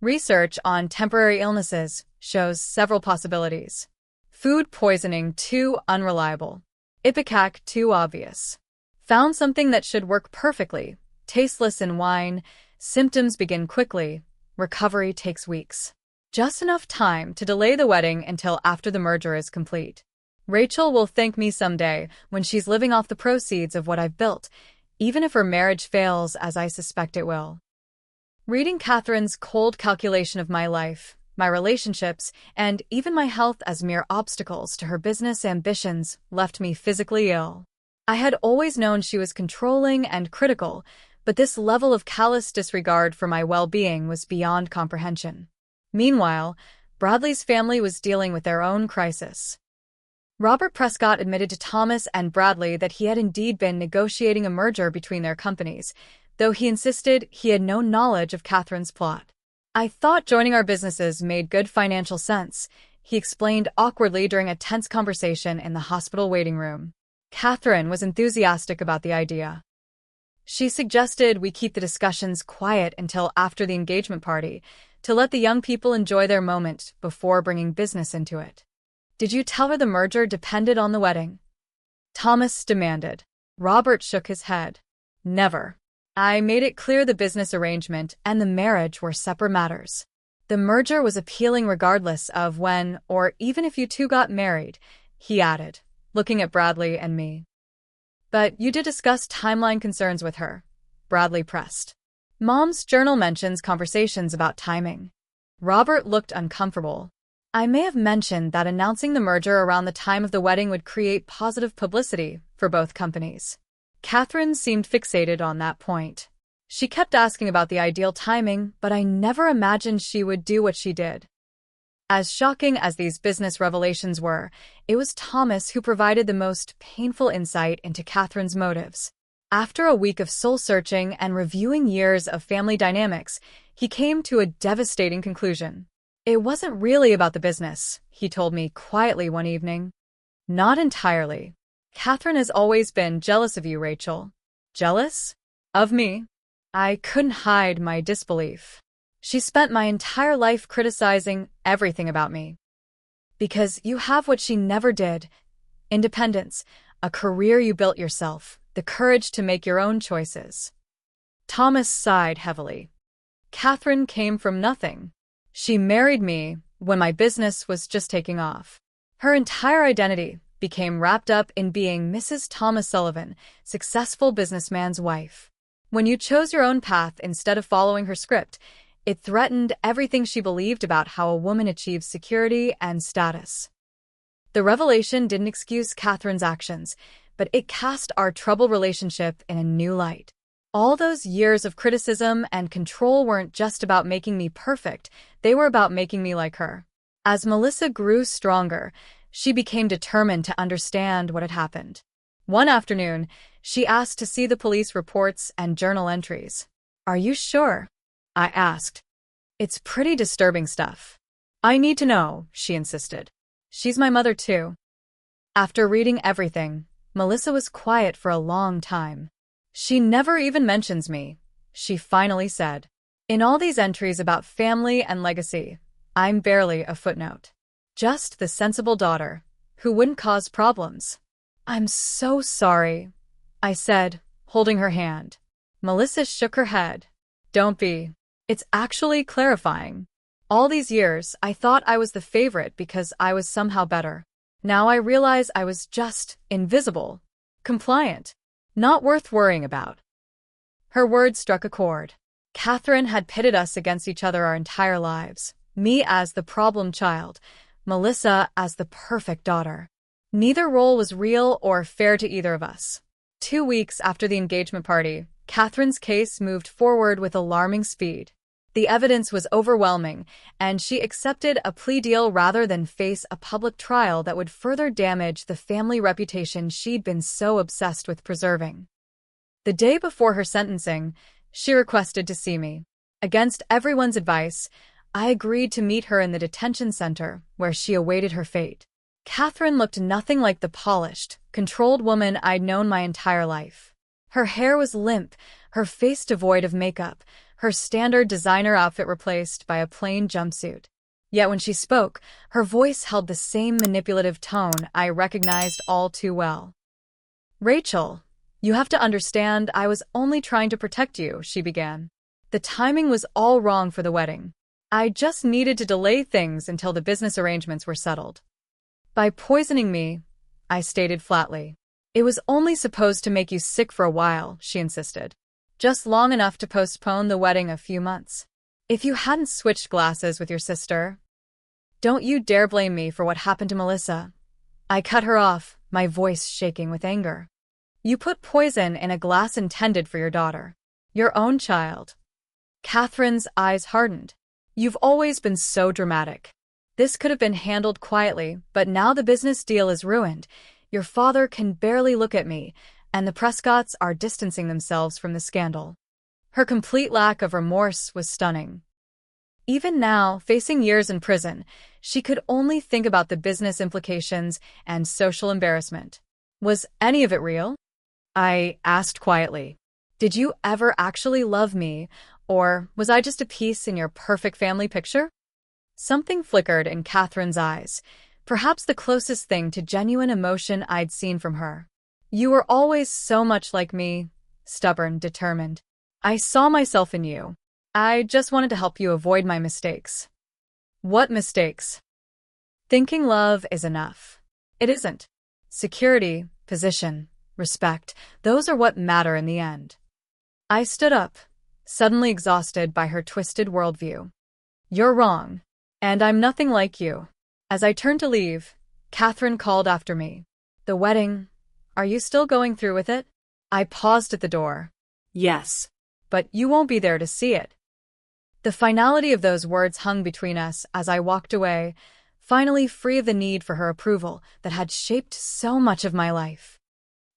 Speaker 1: Research on temporary illnesses shows several possibilities. Food poisoning too unreliable. Ipecac too obvious. Found something that should work perfectly. Tasteless in wine. Symptoms begin quickly. Recovery takes weeks. Just enough time to delay the wedding until after the merger is complete. Rachel will thank me someday when she's living off the proceeds of what I've built, even if her marriage fails as I suspect it will. Reading Catherine's cold calculation of my life, my relationships, and even my health as mere obstacles to her business ambitions left me physically ill. I had always known she was controlling and critical, but this level of callous disregard for my well-being was beyond comprehension. Meanwhile, Bradley's family was dealing with their own crisis. Robert Prescott admitted to Thomas and Bradley that he had indeed been negotiating a merger between their companies, though he insisted he had no knowledge of Catherine's plot. "I thought joining our businesses made good financial sense," he explained awkwardly during a tense conversation in the hospital waiting room. Catherine was enthusiastic about the idea. She suggested we keep the discussions quiet until after the engagement party, to let the young people enjoy their moment before bringing business into it. "Did you tell her the merger depended on the wedding?" Thomas demanded. Robert shook his head. "Never. I made it clear the business arrangement and the marriage were separate matters. The merger was appealing regardless of when or even if you two got married," he added, looking at Bradley and me. "But you did discuss timeline concerns with her," Bradley pressed. "Mom's journal mentions conversations about timing." Robert looked uncomfortable. "I may have mentioned that announcing the merger around the time of the wedding would create positive publicity for both companies." Catherine seemed fixated on that point. She kept asking about the ideal timing, but I never imagined she would do what she did. As shocking as these business revelations were, it was Thomas who provided the most painful insight into Catherine's motives. After a week of soul-searching and reviewing years of family dynamics, he came to a devastating conclusion. "It wasn't really about the business," he told me quietly one evening. "Not entirely. Catherine has always been jealous of you, Rachel." "Jealous? Of me?" I couldn't hide my disbelief. "She spent my entire life criticizing everything about me. Because you have what she never did: independence, a career you built yourself, the courage to make your own choices." Thomas sighed heavily. "Catherine came from nothing. She married me when my business was just taking off. Her entire identity became wrapped up in being Mrs. Thomas Sullivan, successful businessman's wife. When you chose your own path instead of following her script, it threatened everything she believed about how a woman achieves security and status." The revelation didn't excuse Catherine's actions, but it cast our troubled relationship in a new light. All those years of criticism and control weren't just about making me perfect, they were about making me like her. As Melissa grew stronger, she became determined to understand what had happened. One afternoon, she asked to see the police reports and journal entries. "Are you sure?" I asked. "It's pretty disturbing stuff." "I need to know," she insisted. "She's my mother too." After reading everything, Melissa was quiet for a long time. "She never even mentions me," she finally said. "In all these entries about family and legacy, I'm barely a footnote. Just the sensible daughter, who wouldn't cause problems." "I'm so sorry," I said, holding her hand. Melissa shook her head. "Don't be. It's actually clarifying. All these years, I thought I was the favorite because I was somehow better. Now I realize I was just invisible, compliant, not worth worrying about." Her words struck a chord. Catherine had pitted us against each other our entire lives, me as the problem child, Melissa as the perfect daughter. Neither role was real or fair to either of us. 2 weeks after the engagement party, Catherine's case moved forward with alarming speed. The evidence was overwhelming, and she accepted a plea deal rather than face a public trial that would further damage the family reputation she'd been so obsessed with preserving. The day before her sentencing, she requested to see me. Against everyone's advice, I agreed to meet her in the detention center, where she awaited her fate. Catherine looked nothing like the polished, controlled woman I'd known my entire life. Her hair was limp, her face devoid of makeup, her standard designer outfit replaced by a plain jumpsuit. Yet when she spoke, her voice held the same manipulative tone I recognized all too well. "Rachel, you have to understand I was only trying to protect you," she began. "The timing was all wrong for the wedding. I just needed to delay things until the business arrangements were settled." "By poisoning me," I stated flatly. "It was only supposed to make you sick for a while," she insisted. "Just long enough to postpone the wedding a few months. If you hadn't switched glasses with your sister..." "Don't you dare blame me for what happened to Melissa." I cut her off, my voice shaking with anger. "You put poison in a glass intended for your daughter. Your own child." Catherine's eyes hardened. "You've always been so dramatic. This could have been handled quietly, but now the business deal is ruined. Your father can barely look at me, and the Prescotts are distancing themselves from the scandal." Her complete lack of remorse was stunning. Even now, facing years in prison, she could only think about the business implications and social embarrassment. "Was any of it real?" I asked quietly. "Did you ever actually love me, or was I just a piece in your perfect family picture?" Something flickered in Catherine's eyes, perhaps the closest thing to genuine emotion I'd seen from her. "You were always so much like me, stubborn, determined. I saw myself in you. I just wanted to help you avoid my mistakes." "What mistakes?" "Thinking love is enough. It isn't. Security, position, respect, those are what matter in the end." I stood up, suddenly exhausted by her twisted worldview. "You're wrong, and I'm nothing like you." As I turned to leave, Catherine called after me. "The wedding, are you still going through with it?" I paused at the door.
Speaker 2: Yes.
Speaker 1: "But you won't be there to see it." The finality of those words hung between us as I walked away, finally free of the need for her approval that had shaped so much of my life.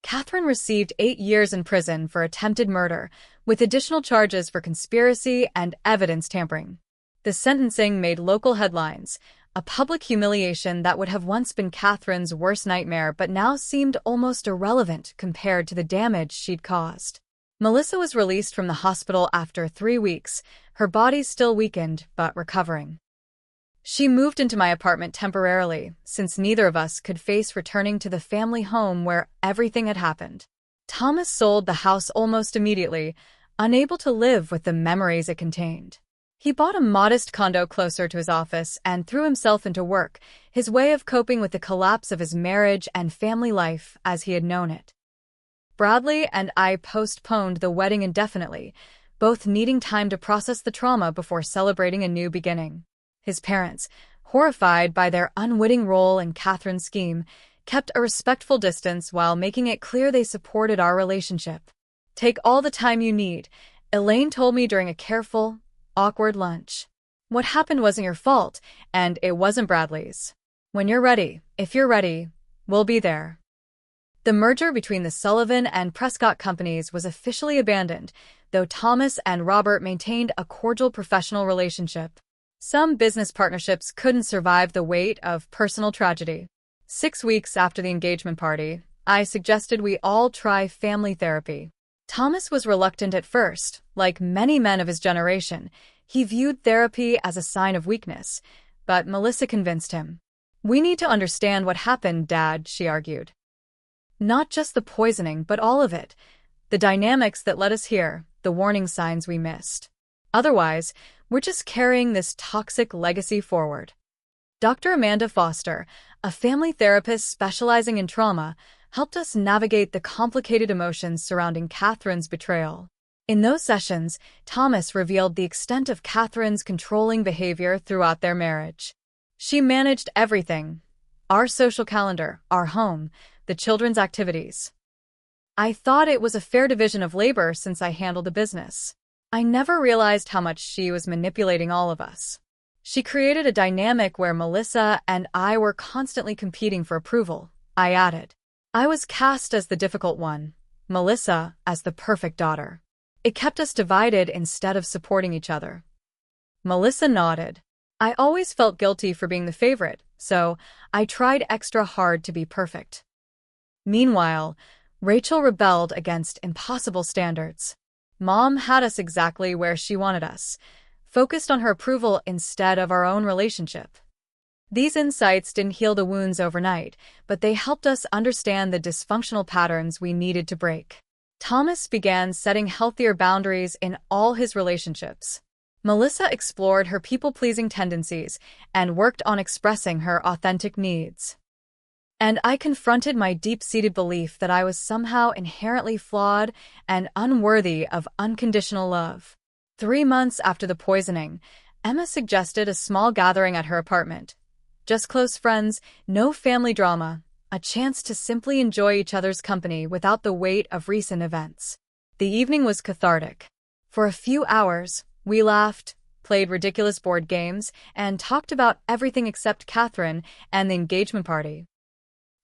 Speaker 1: Catherine received 8 years in prison for attempted murder, with additional charges for conspiracy and evidence tampering. The sentencing made local headlines, a public humiliation that would have once been Catherine's worst nightmare but now seemed almost irrelevant compared to the damage she'd caused. Melissa was released from the hospital after 3 weeks, her body still weakened but recovering. She moved into my apartment temporarily, since neither of us could face returning to the family home where everything had happened. Thomas sold the house almost immediately, unable to live with the memories it contained. He bought a modest condo closer to his office and threw himself into work, his way of coping with the collapse of his marriage and family life as he had known it. Bradley and I postponed the wedding indefinitely, both needing time to process the trauma before celebrating a new beginning. His parents, horrified by their unwitting role in Catherine's scheme, kept a respectful distance while making it clear they supported our relationship. "Take all the time you need," Elaine told me during a careful, awkward lunch. "What happened wasn't your fault, and it wasn't Bradley's. When you're ready, if you're ready, we'll be there." The merger between the Sullivan and Prescott companies was officially abandoned, though Thomas and Robert maintained a cordial professional relationship. Some business partnerships couldn't survive the weight of personal tragedy. 6 weeks after the engagement party, I suggested we all try family therapy. Thomas was reluctant at first. Like many men of his generation, he viewed therapy as a sign of weakness, but Melissa convinced him. "We need to understand what happened, Dad," she argued. "Not just the poisoning, but all of it. The dynamics that led us here, the warning signs we missed. Otherwise, we're just carrying this toxic legacy forward." Dr. Amanda Foster, a family therapist specializing in trauma, helped us navigate the complicated emotions surrounding Catherine's betrayal. In those sessions, Thomas revealed the extent of Catherine's controlling behavior throughout their marriage. She managed everything: our social calendar, our home, the children's activities. I thought it was a fair division of labor since I handled the business. I never realized how much she was manipulating all of us. She created a dynamic where Melissa and I were constantly competing for approval, I added. I was cast as the difficult one, Melissa as the perfect daughter. It kept us divided instead of supporting each other. Melissa nodded. I always felt guilty for being the favorite, so I tried extra hard to be perfect. Meanwhile, Rachel rebelled against impossible standards. Mom had us exactly where she wanted us, focused on her approval instead of our own relationship. These insights didn't heal the wounds overnight, but they helped us understand the dysfunctional patterns we needed to break. Thomas began setting healthier boundaries in all his relationships. Melissa explored her people-pleasing tendencies and worked on expressing her authentic needs. And I confronted my deep-seated belief that I was somehow inherently flawed and unworthy of unconditional love. 3 months after the poisoning, Emma suggested a small gathering at her apartment. Just close friends, no family drama, a chance to simply enjoy each other's company without the weight of recent events. The evening was cathartic. For a few hours, we laughed, played ridiculous board games, and talked about everything except Catherine and the engagement party.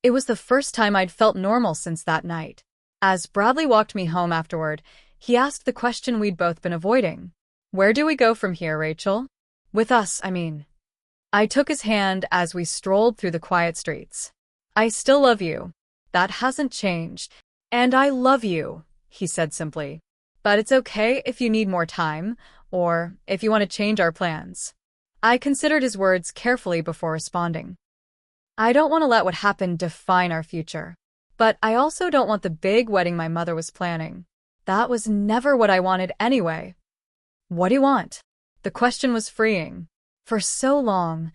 Speaker 1: It was the first time I'd felt normal since that night. As Bradley walked me home afterward, he asked the question we'd both been avoiding. "Where do we go from here, Rachel?" With us, I mean. I took his hand as we strolled through the quiet streets. "I still love you. That hasn't changed. And I love you," he said simply. "But it's okay if you need more time, or if you want to change our plans." I considered his words carefully before responding. I don't want to let what happened define our future. But I also don't want the big wedding my mother was planning. That was never what I wanted anyway. "What do you want?" The question was freeing. For so long,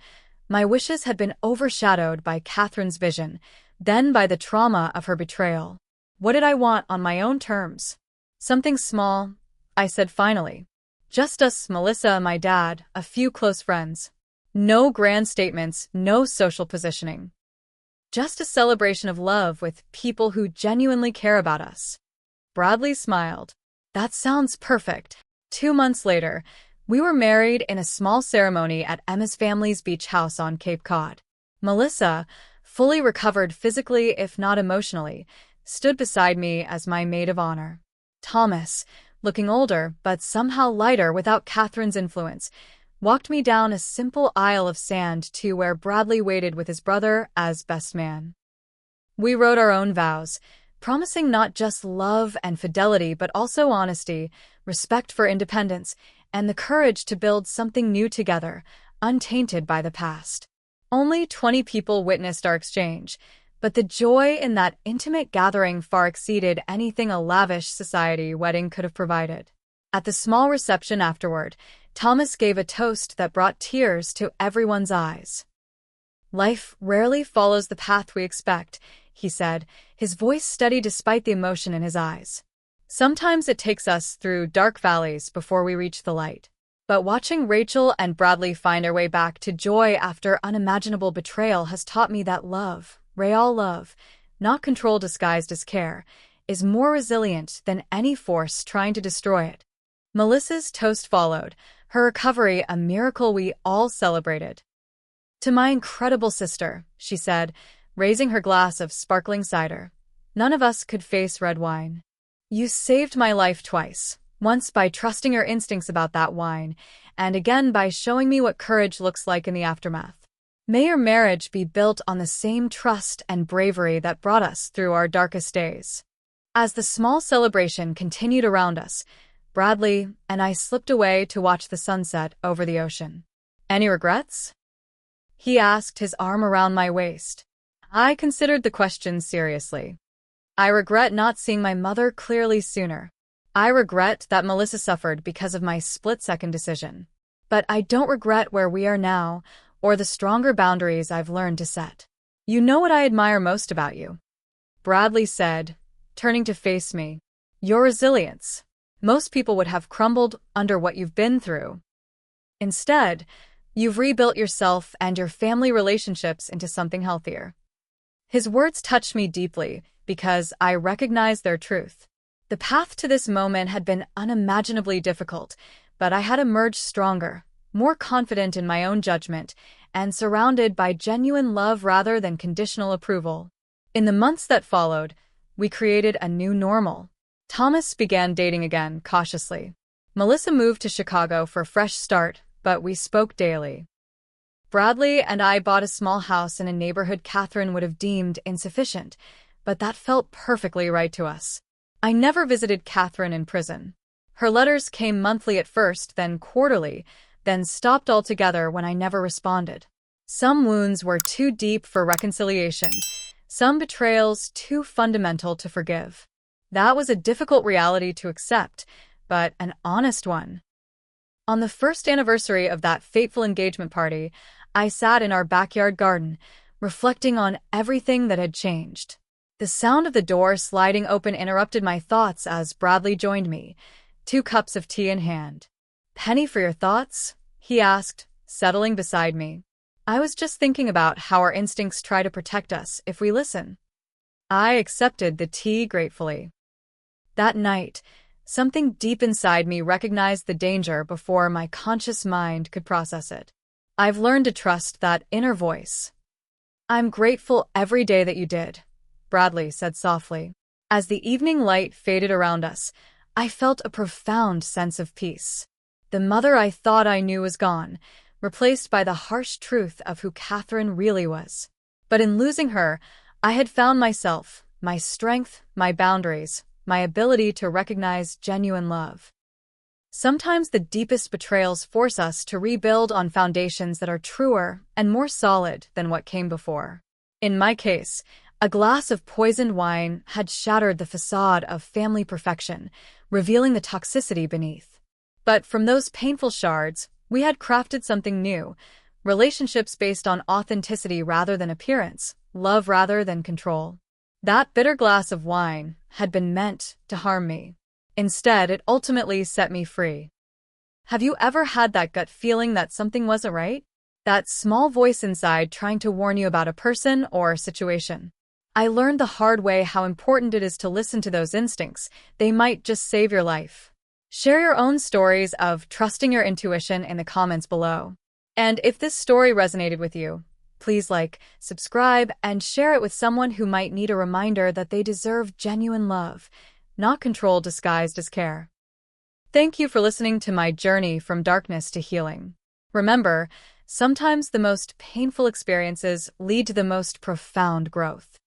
Speaker 1: my wishes had been overshadowed by Catherine's vision, then by the trauma of her betrayal. What did I want on my own terms? "Something small," I said finally. "Just us, Melissa, my dad, a few close friends. No grand statements, no social positioning. Just a celebration of love with people who genuinely care about us." Bradley smiled. "That sounds perfect." 2 months later, we were married in a small ceremony at Emma's family's beach house on Cape Cod. Melissa, fully recovered physically if not emotionally, stood beside me as my maid of honor. Thomas, looking older but somehow lighter without Catherine's influence, walked me down a simple aisle of sand to where Bradley waited with his brother as best man. We wrote our own vows, promising not just love and fidelity but also honesty, respect for independence, and the courage to build something new together, untainted by the past. Only 20 people witnessed our exchange, but the joy in that intimate gathering far exceeded anything a lavish society wedding could have provided. At the small reception afterward, Thomas gave a toast that brought tears to everyone's eyes. "Life rarely follows the path we expect," he said, his voice steady despite the emotion in his eyes. "Sometimes it takes us through dark valleys before we reach the light." But watching Rachel and Bradley find their way back to joy after unimaginable betrayal has taught me that love, real love, not control disguised as care, is more resilient than any force trying to destroy it. Melissa's toast followed, her recovery a miracle we all celebrated. "To my incredible sister," she said, raising her glass of sparkling cider. "None of us could face red wine. You saved my life twice, once by trusting your instincts about that wine, and again by showing me what courage looks like in the aftermath. May your marriage be built on the same trust and bravery that brought us through our darkest days." As the small celebration continued around us, Bradley and I slipped away to watch the sunset over the ocean. "Any regrets?" he asked, his arm around my waist. I considered the question seriously. "I regret not seeing my mother clearly sooner. I regret that Melissa suffered because of my split-second decision. But I don't regret where we are now or the stronger boundaries I've learned to set. You know what I admire most about you," Bradley said, turning to face me. "Your resilience. Most people would have crumbled under what you've been through. Instead, you've rebuilt yourself and your family relationships into something healthier." His words touched me deeply because I recognized their truth. The path to this moment had been unimaginably difficult, but I had emerged stronger, more confident in my own judgment, and surrounded by genuine love rather than conditional approval. In the months that followed, we created a new normal. Thomas began dating again, cautiously. Melissa moved to Chicago for a fresh start, but we spoke daily. Bradley and I bought a small house in a neighborhood Catherine would have deemed insufficient, but that felt perfectly right to us. I never visited Catherine in prison. Her letters came monthly at first, then quarterly, then stopped altogether when I never responded. Some wounds were too deep for reconciliation, some betrayals too fundamental to forgive. That was a difficult reality to accept, but an honest one. On the first anniversary of that fateful engagement party, I sat in our backyard garden, reflecting on everything that had changed. The sound of the door sliding open interrupted my thoughts as Bradley joined me, 2 cups of tea in hand. "Penny for your thoughts?" he asked, settling beside me. "I was just thinking about how our instincts try to protect us if we listen." I accepted the tea gratefully. That night, something deep inside me recognized the danger before my conscious mind could process it. I've learned to trust that inner voice. "I'm grateful every day that you did," Bradley said softly. As the evening light faded around us, I felt a profound sense of peace. The mother I thought I knew was gone, replaced by the harsh truth of who Catherine really was. But in losing her, I had found myself, my strength, my boundaries, my ability to recognize genuine love. Sometimes the deepest betrayals force us to rebuild on foundations that are truer and more solid than what came before. In my case, a glass of poisoned wine had shattered the facade of family perfection, revealing the toxicity beneath. But from those painful shards, we had crafted something new, relationships based on authenticity rather than appearance, love rather than control. That bitter glass of wine had been meant to harm me. Instead, it ultimately set me free. Have you ever had that gut feeling that something wasn't right? That small voice inside trying to warn you about a person or a situation? I learned the hard way how important it is to listen to those instincts. They might just save your life. Share your own stories of trusting your intuition in the comments below. And if this story resonated with you, please like, subscribe, and share it with someone who might need a reminder that they deserve genuine love, not control disguised as care. Thank you for listening to my journey from darkness to healing. Remember, sometimes the most painful experiences lead to the most profound growth.